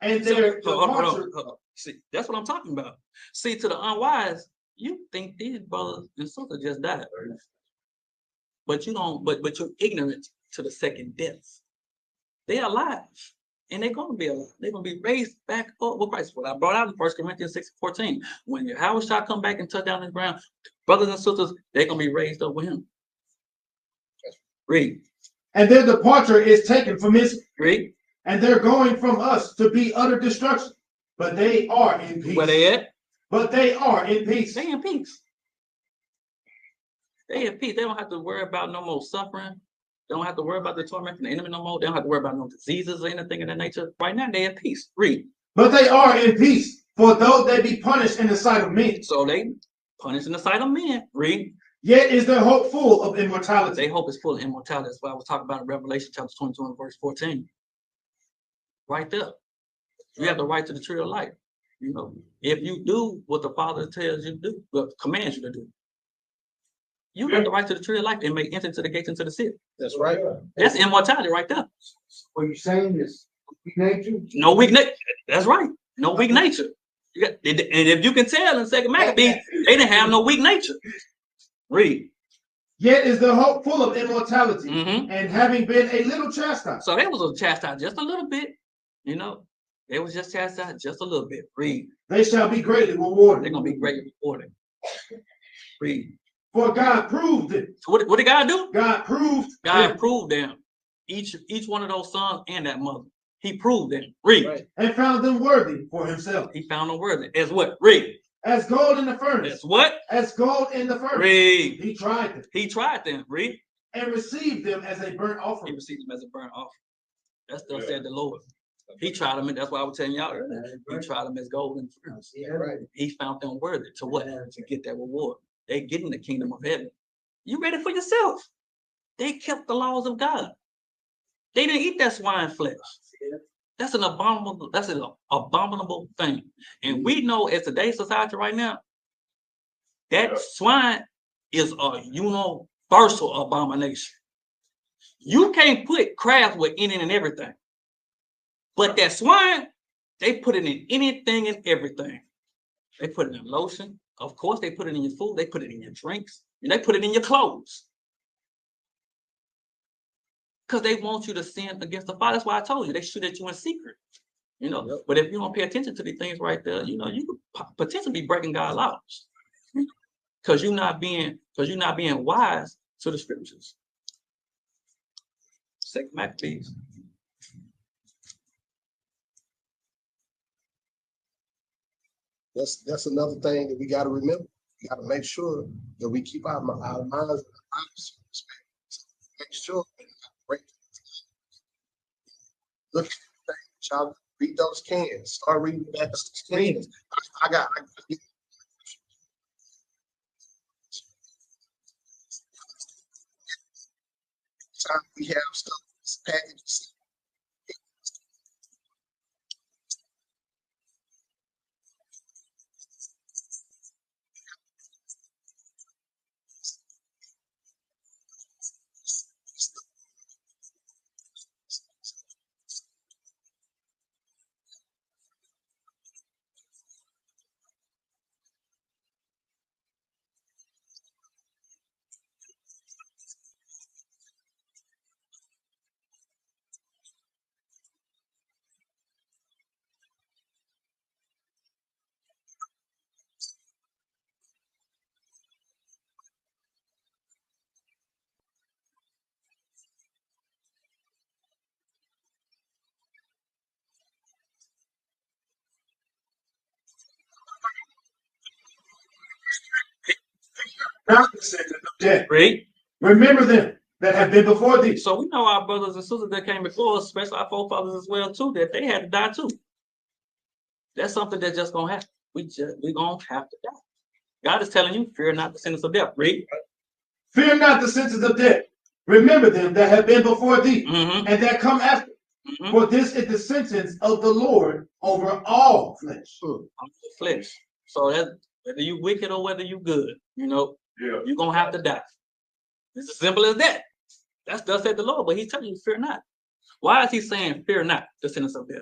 And their hold on. See, that's what I'm talking about. See, to the unwise, you think these brothers and sisters just died, but you don't. But you're ignorant to the second death. They are alive, and they're going to be alive. They're going to be raised back up with Christ. What I brought out in 1 Corinthians 6:14. When Yahweh shall come back and touch down the ground, brothers and sisters, they're going to be raised up with Him. Read. And their departure is taken from His. Read. And they're going from us to be utter destruction. But they are in peace. Where they at? But they are in peace. They in peace. They in peace. They don't have to worry about no more suffering. They don't have to worry about the torment from the enemy no more. They don't have to worry about no diseases or anything of that nature. Right now, they in peace. Read. But they are in peace, for though they be punished in the sight of men. So they punished in the sight of men. Read. Yet is their hope full of immortality. Their hope is full of immortality. That's why I was talking about in Revelation chapter 22 and verse 14. Right there. You have the right to the tree of life. You know, if you do what the Father tells you to do, well, commands you to do, you have the right to the tree of life and may enter into the gates into the city. That's right. That's immortality right there. What you're saying is weak nature? No weak nature. That's right. No weak nature. You got, and if you can tell in 2 Maccabees, they didn't have no weak nature. Read. Yet is the hope full of immortality, and having been a little chastised. So they was a chastised just a little bit. You know, they was just chastised just a little bit. Read. They shall be greatly rewarded. They're gonna be greatly rewarded. Read. For God proved it. So what did God do? God proved. God proved them. Each one of those sons and that mother. He proved them. Read. Right. And found them worthy for Himself. He found them worthy. As what? Read. As gold in the furnace. As what? As gold in the furnace. Read. He tried them. He tried them. Read. And received them as a burnt offering. He received them as a burnt offering. That's what said the Lord. He tried them, and that's why I was telling y'all earlier. He tried them as gold in the furnace. Right. He found them worthy to what? To get that reward. They get in the kingdom of heaven. You ready for yourself? They kept the laws of God. They didn't eat that swine flesh. That's an abominable thing. And we know as today's society right now, that swine is a universal abomination. You can't put crabs with anything and everything. But that swine, they put it in anything and everything. They put it in lotion. Of course, they put it in your food. They put it in your drinks. And they put it in your clothes. Because they want you to sin against the Father. That's why I told you. They shoot at you in secret. You know, but if you don't pay attention to these things right there, you know, you could potentially be breaking God's laws. Because you're not being wise to the scriptures. 2 Maccabees. That's another thing that we got to remember. We got to make sure that we keep our minds and our lives. Make sure we're not breaking. Look at the thing, child. Read those cans. Start reading back those cans. I got time we have stuff packages. Read. Remember them that have been before thee. So we know our brothers and sisters that came before us, especially our forefathers as well too, that they had to die too. That's something that's just gonna happen. We gonna have to die. God is telling you, fear not the sentence of death. Read. Fear not the sentence of death. Remember them that have been before thee, and that come after. For this is the sentence of the Lord over all flesh. Flesh. So that whether you wicked or whether you good, you're gonna have to die. It's as simple as that. That's thus said the Lord, but he's telling you, fear not. Why is he saying fear not the sentence of death?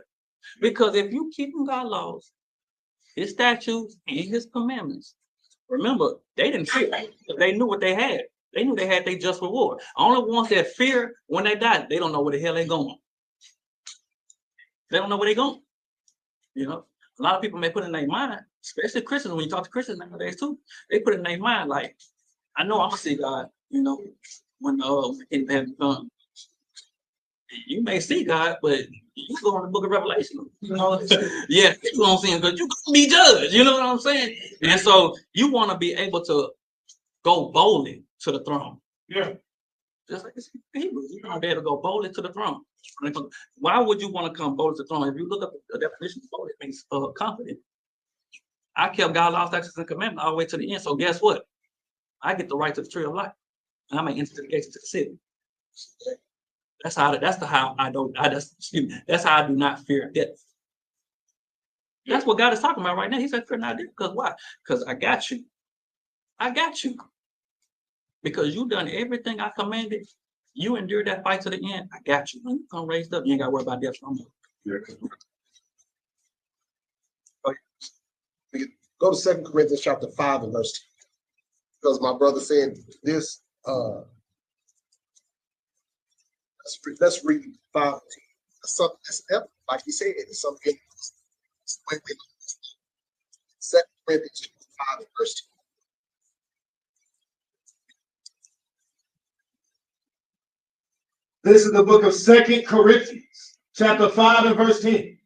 Because if you keep God's laws, his statutes, and his commandments, remember, they didn't fear. They knew what they had. They knew they had their just reward. Only ones that fear when they die, they don't know where the hell they're going. They don't know where they're going. A lot of people may put in their mind, especially Christians, when you talk to Christians nowadays too, they put in their mind like, I know I'm gonna see God, when in heaven come. You may see God, but you go in the book of Revelation, yeah, you gonna see him because you're gonna be judged, you know what I'm saying? And so you want to be able to go boldly to the throne. Yeah. Just like it's Hebrews, you want to be able to go boldly to the throne. Why would you want to come boldly to the throne? If you look up the definition of boldly, it means confident. I kept God's laws, statutes, and commandments all the way to the end. So guess what? I get the right to the tree of life. And I may enter the gates to the city. That's how I do not fear death. That's what God is talking about right now. He said, fear not death. Because why? Because I got you. I got you. Because you done everything I commanded. You endured that fight to the end. I got you. When you come raised up, you ain't got to worry about death no more. Go to 2 Corinthians chapter 5 and verse 2. Because my brother said this. Let's read 5. Something that's like he said, it's something. 2 Corinthians 5 and verse 2. This is the book of 2 Corinthians, chapter 5 and verse 10.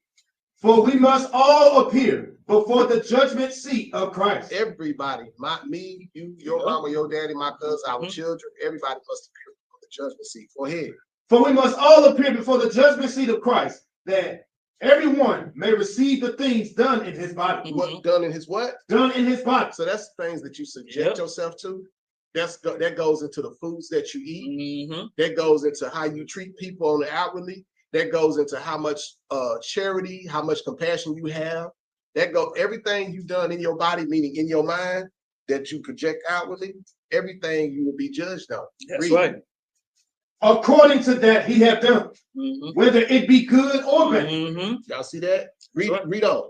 For we must all appear before the judgment seat of Christ. Everybody, me, you, your mama, your daddy, my cousin, our children, everybody must appear before the judgment seat. Go ahead. For we must all appear before the judgment seat of Christ, that everyone may receive the things done in his body. What done in his what? Done in his body. So that's things that you subject yourself to. That goes into the foods that you eat. That goes into how you treat people on the outwardly. That goes into how much charity, how much compassion you have. Everything you've done in your body, meaning in your mind, that you project outwardly, everything you will be judged on. That's right. According to that he hath done, whether it be good or bad. Y'all see that? Read on.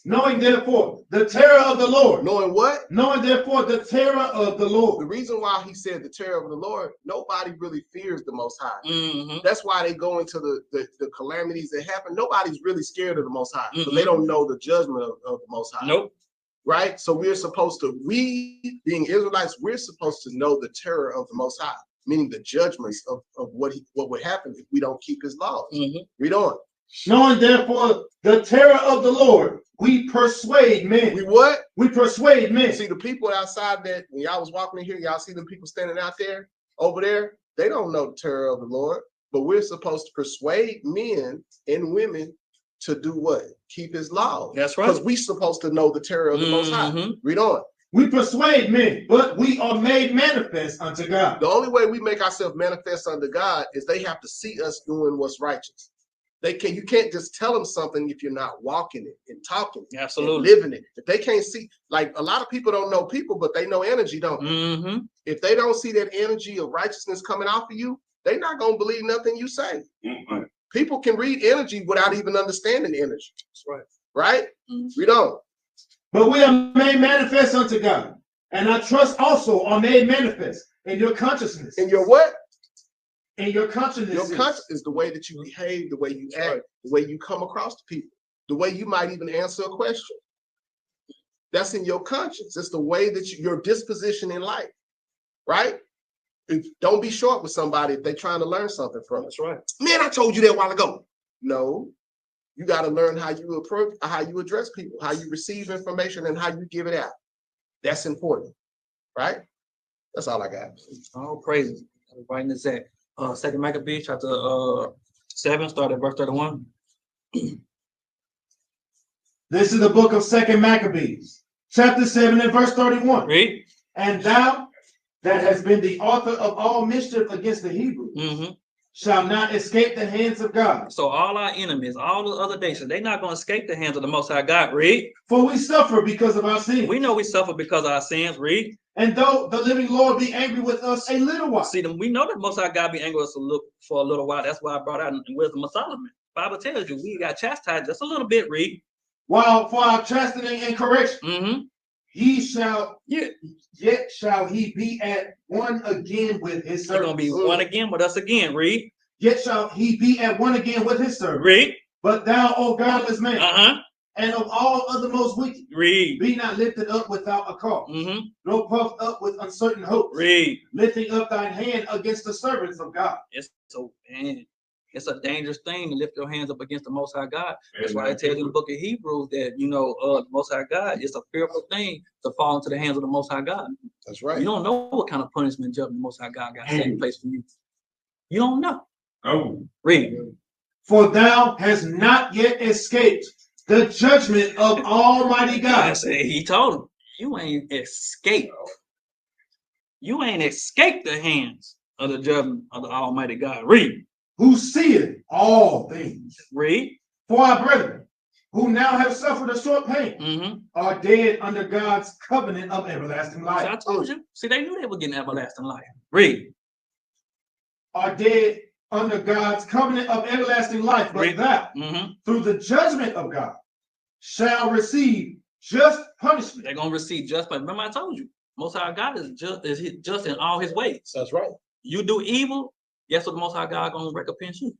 Knowing therefore the terror of the Lord. Knowing what? Knowing therefore the terror of the Lord. The reason why he said the terror of the Lord, nobody really fears the Most High. That's why they go into the calamities that happen. Nobody's really scared of the Most High because they don't know the judgment of the Most High. Nope. Right? So we being Israelites, we're supposed to know the terror of the Most High, meaning the judgments of what would happen if we don't keep his laws. Read on. Knowing therefore the terror of the Lord, we persuade men. We what? We persuade men. See, the people outside that, when y'all was walking in here, y'all see them people standing out there, over there, they don't know the terror of the Lord, but we're supposed to persuade men and women to do what? Keep his laws. That's right. Because we're supposed to know the terror of the Most High. Read on. We persuade men, but we are made manifest unto God. The only way we make ourselves manifest unto God is they have to see us doing what's righteous. You can't just tell them something if you're not walking it and talking it. Absolutely. And living it. If they can't see, like a lot of people don't know people, but they know energy, don't they? If they don't see that energy of righteousness coming off of you, they're not going to believe nothing you say. People can read energy without even understanding energy. That's right. Right? Read on. But we are made manifest unto God, and our trust also are made manifest in your consciousness. In your what? In your consciousness. Your conscience is the way that you behave, the way you act, the way you come across to people, the way you might even answer a question. That's in your conscience. It's the way that your disposition in life, right? Don't be short with somebody if they're trying to learn something from us. That's right. Man, I told you that a while ago. No, you got to learn how you approach, how you address people, how you receive information, and how you give it out. That's important, right? That's all I got. All praises. Writing this at 2 Maccabees chapter 7, start at verse 31. This is the book of 2 Maccabees, chapter 7 and verse 31. Read. And thou that has been the author of all mischief against the Hebrews shall not escape the hands of God. So all our enemies, all the other nations, they're not going to escape the hands of the Most High God. Read. For we suffer because of our sins. We know we suffer because of our sins. Read. And though the living Lord be angry with us a little while. See, we know that Most High God be angry with us for a little while. That's why I brought out in Wisdom of Solomon. The Bible tells you we got chastised just a little bit. Read. While for our chastening and correction, he shall, yet shall he be at one again with his servants. He's going to be one again with us again. Read. Yet shall he be at one again with his servants. Read. But thou, O godless man, and of all other most wicked, read, be not lifted up without a cause, nor puffed up with uncertain hopes, read, lifting up thine hand against the servants of God. It's a dangerous thing to lift your hands up against the Most High God. That's why it tells you in the book of Hebrews that, the Most High God, it's a fearful thing to fall into the hands of the Most High God. That's right. You don't know what kind of punishment judgment the Most High God got set in place for you. You don't know. Oh. Read. For thou hast not yet escaped the judgment of Almighty God. He told him, you ain't escaped. You ain't escaped the hands of the judgment of the Almighty God. Read. Who seeth all things. Read. For our brethren, who now have suffered a short pain, are dead under God's covenant of everlasting life. So I told you. See, they knew they were getting everlasting life. Read. Are dead under God's covenant of everlasting life, but thou, through the judgment of God, shall receive just punishment. They're going to receive just punishment. Remember, I told you, Most High God is just in all his ways. That's right. You do evil, guess what the Most High God going to recompense you?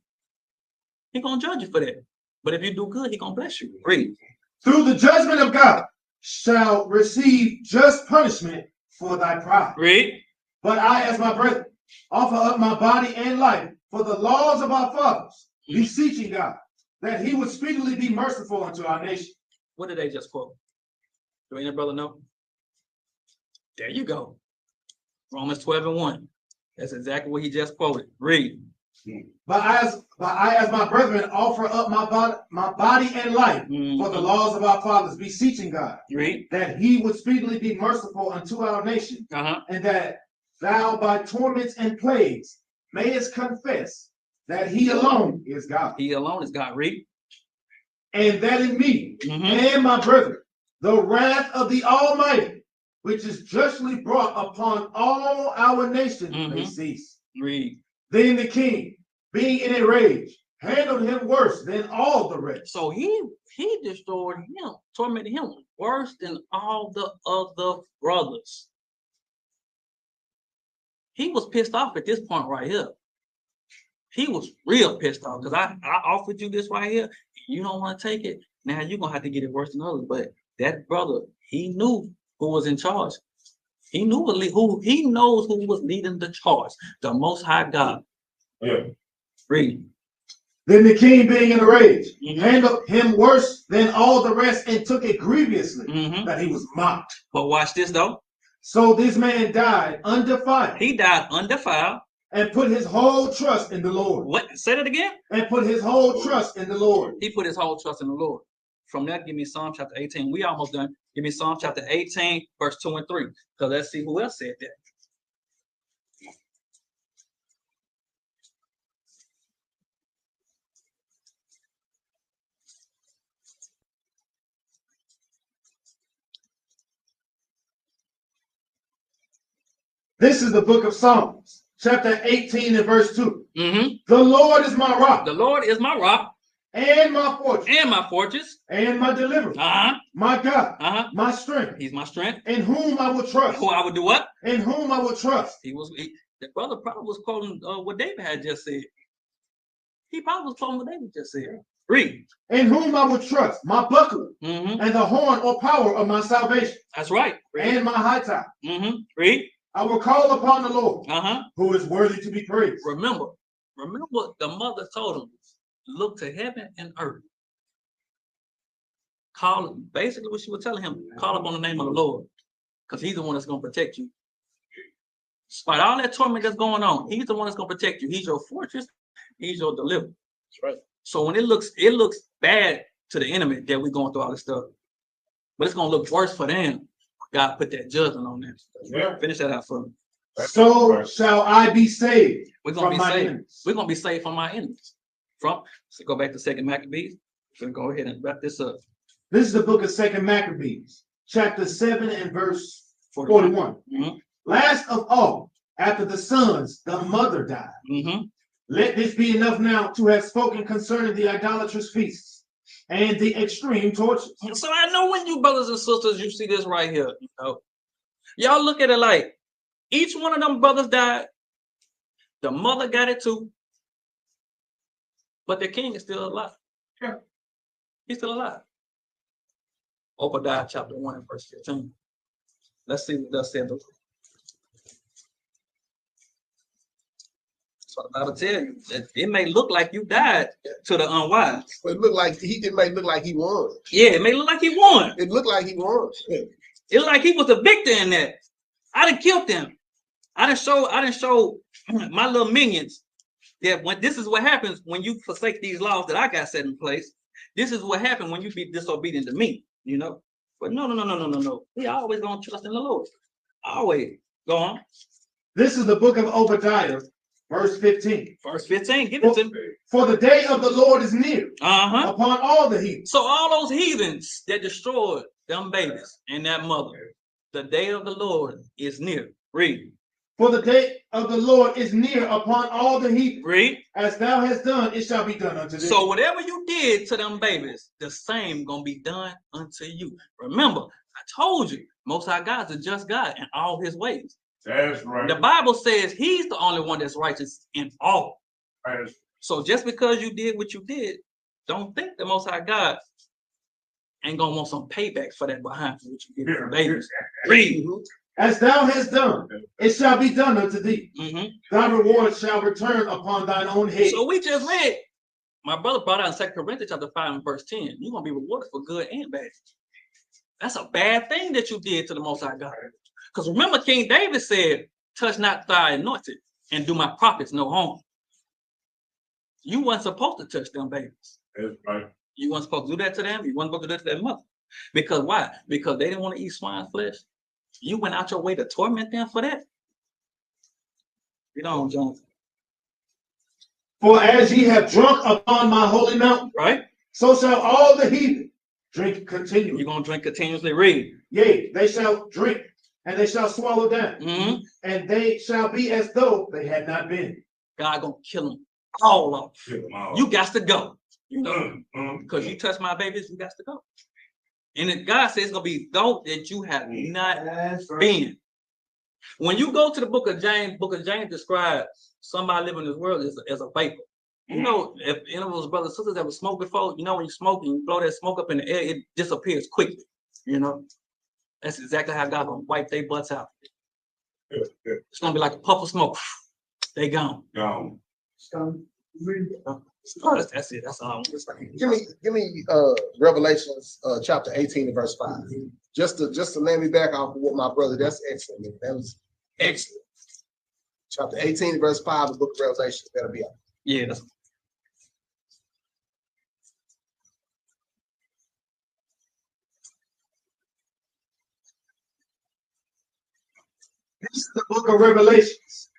He going to judge you for that. But if you do good, he going to bless you. Read. Through the judgment of God, shall receive just punishment for thy pride. Read. But I, as my brethren, offer up my body and life for the laws of our fathers, beseeching God that he would speedily be merciful unto our nation. What did they just quote? Do any brother know? There you go. Romans 12:1. That's exactly what he just quoted. Read. But I, as my brethren, offer up my body and life for the laws of our fathers, beseeching God that he would speedily be merciful unto our nation, and that thou by torments and plagues mayest confess that he alone is God. He alone is God. Read. And that in me and my brethren, the wrath of the Almighty, which is justly brought upon all our nation, may cease. Read. Then the king, being in a rage, handled him worse than all the rest. So he destroyed him, tormented him worse than all the other brothers. He was pissed off at this point right here. He was real pissed off because I offered you this right here. You don't want to take it. Now you're going to have to get it worse than others. But that brother, he knew who was in charge. He knew he knows who was leading the charge. The Most High God. Yeah. Read. Then the king, being in a rage, handled him worse than all the rest and took it grievously that he was mocked. But watch this though. So this man died undefiled. He died undefiled. And put his whole trust in the Lord. What? Say that again? And put his whole trust in the Lord. He put his whole trust in the Lord. From that, give me Psalm chapter 18. We almost done. Give me Psalm chapter 18, verse 2 and 3. Because let's see who else said that. This is the book of Psalms, chapter 18 and verse 2. The Lord is my rock. The Lord is my rock. And my fortress. And my fortress. And my deliverer. My God. My strength. He's my strength. In whom I will trust. Who I would do what? In whom I will trust. The brother probably was quoting what David had just said. He probably was quoting what David just said. Read. In whom I will trust, my buckler, and the horn or power of my salvation. That's right. Read. And my high tower. Read. I will call upon the Lord, who is worthy to be praised. Remember, the mother told him, look to heaven and earth. Basically what she was telling him, call upon the name of the Lord, because he's the one that's going to protect you. Despite all that torment that's going on, he's the one that's going to protect you. He's your fortress. He's your deliverer. That's right. So when it looks bad to the enemy that we're going through all this stuff, but it's gonna look worse for them. God put that judgment on them. Yeah. Finish that out for me. So shall I be saved. We're gonna from be my saved. enemies. We're gonna be saved from our enemies. So go back to 2 Maccabees. We're gonna go ahead and wrap this up. This is the book of 2 Maccabees, chapter 7 and verse 41. Mm-hmm. Last of all, after the sons, the mother died. Mm-hmm. Let this be enough now to have spoken concerning the idolatrous feasts and the extreme tortures. So I know when you brothers and sisters, you see this right here, you know, y'all look at it like each one of them brothers died. The mother got it too, but the king is still alive. Yeah. He's still alive. Obadiah chapter 1 and verse 15. Let's see what thus said the Lord. So the Bible tell you that it may look like you died to the unwise. But it may look like he won. Yeah, it may look like he won. It looked like he won. Yeah. It looked like he was the victor in that. I done killed them. I done show my little minions that when this is what happens when you forsake these laws that I got set in place. This is what happened when you be disobedient to me, you know. But no. We always gonna trust in the Lord. Always. Go on. This is the book of Obadiah, verse 15. Verse 15. Give it to me. For the day of the Lord is near upon all the heathens. So all those heathens that destroyed them babies and that mother, the day of the Lord is near. Read. For the day of the Lord is near upon all the heathens. Read. As thou hast done, it shall be done unto thee. So whatever you did to them babies, the same gonna be done unto you. Remember, I told you, Most High God's a just God in all his ways. That's right. The Bible says he's the only one that's righteous in all. Right. So just because you did what you did, don't think the Most High God ain't gonna want some payback for that behind what you did to the babies. Read. As thou hast done, it shall be done unto thee. Mm-hmm. Thy reward shall return upon thine own head. So we just read. My brother brought out in 2 Corinthians chapter 5 and verse 10. You're gonna be rewarded for good and bad. That's a bad thing that you did to the Most High God. Because remember, King David said, touch not thy anointed and do my prophets no harm. You weren't supposed to touch them babies. That's right. You weren't supposed to do that to them. You weren't supposed to do that to their mother. Because why? Because they didn't want to eat swine flesh. You went out your way to torment them for that. You know, Jonathan. For as ye have drunk upon my holy mountain, Right? so shall all the heathen drink continually. You're going to drink continuously. Read. Yea, they shall drink, and they shall swallow down, Mm-hmm. and they shall be as though they had not been. God going to kill them all off. You got to go. You know, because you touch my babies, you got to go. And if God says it's going to be though that you have not been. When you go to the book of James describes somebody living in this world as a vapor. You know, if any of those brothers and sisters ever smoked before, you know, when you smoke and you blow that smoke up in the air, it disappears quickly. You know, that's exactly how God gonna wipe their butts out. It's gonna be like a puff of smoke. They gone. Gone. That's it. That's all. Give me Revelations chapter 18 and verse 5. Just to land me back off of what my brother, that's excellent. Man. That was excellent. Chapter 18 verse 5 of the book of Revelation. That'll be out. Yeah, that's This is the book of Revelations,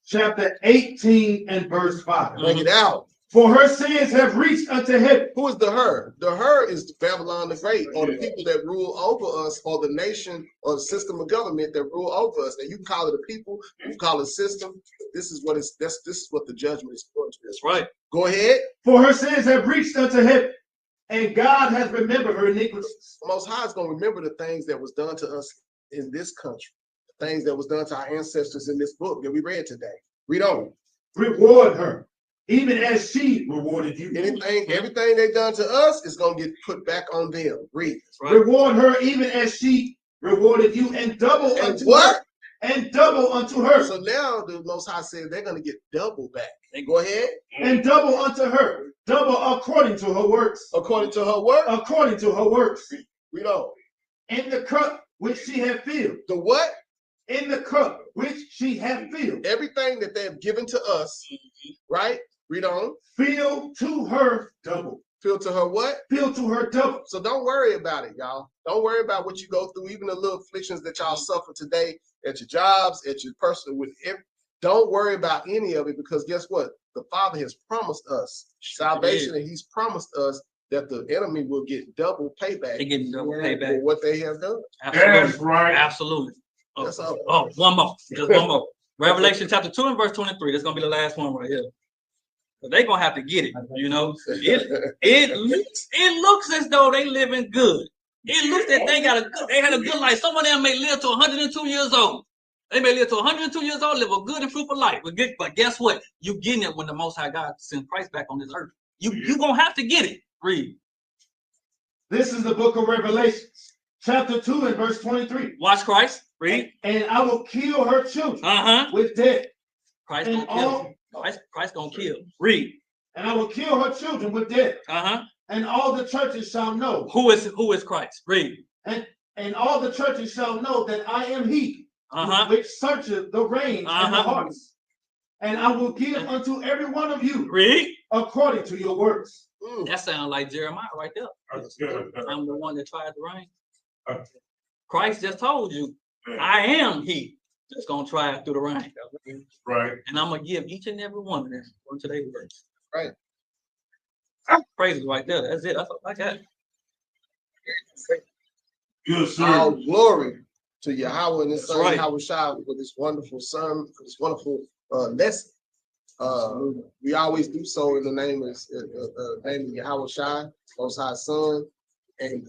chapter 18 and verse 5. Bring it out. For her sins have reached unto heaven. Who is the her? The her is Babylon the Great, or the people that rule over us, or the nation or the system of government that rule over us. Now you call it a people, you call it a system. This is what this is what the judgment is going to be. That's right. Go ahead. For her sins have reached unto heaven, and God has remembered her iniquities. The Most High is going to remember the things that was done to us in this country, the things that was done to our ancestors in this book that we read today. Read on. Reward her, even as she rewarded you. Everything they done to us is going to get put back on them. Read. Right. Reward her, even as she rewarded you, and double And unto what? her. And double unto her. So now the Most High said they're going to get double back. Go ahead. And double unto her. Double according to her works. According to her work. According to her works. Read on. In the cup which she had filled. The what? In the cup which she had filled. Everything that they have given to us, right? Read on. Fill to her double. Filled to her what? Filled to her double. So don't worry about it, y'all. Don't worry about what you go through, even the little afflictions that y'all suffer today at your jobs, at your personal, with every. Don't worry about any of it, because guess what? The Father has promised us salvation, and He's promised us that the enemy will get double payback. They get double payback for what they have done. Absolutely. That's right. Absolutely. Oh, That's all. oh, one more. Just one more. Revelation chapter 2 and verse 23. That's gonna be the last one right here. They're gonna have to get it, you know. It looks as though they living good. It looks that they had a good life. Some of them may live to 102 years old. They may live to 102 years old, live a good and fruitful life. But guess what? You getting it when the Most High God sends Christ back on this earth. You gonna have to get it. Read. This is the book of Revelations, chapter 2 and verse 23. Watch Christ. Read. And I will kill her children with death. Christ gonna kill. Christ gonna kill. Read. And I will kill her children with death. And all the churches shall know. Who is Christ? Read. And all the churches shall know that I am He, which searcheth the reins and the hearts. And I will give unto every one of you, read, according to your works. That sounds like Jeremiah right there. I'm the one that tried the rain. Christ just told you, I am He that's gonna try it through the rain. Right. And I'm gonna give each and every one of them according to their works. Right. Praise right there. That's it. That's all I got. Good, sir. All glory to Yahweh and His Son, right. Yahweh Shai, for this wonderful sermon, for this wonderful lesson. We always do so in the name of Yahweh Shai, Most High Son, and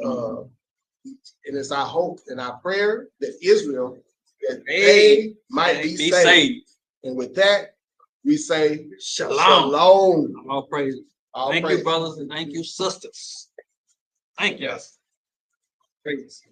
it's our hope and our prayer that Israel, that they might be saved. And with that, we say Shalom. Shalom. All praises. Thank you, brothers, and thank you, sisters. Thank you. Praise.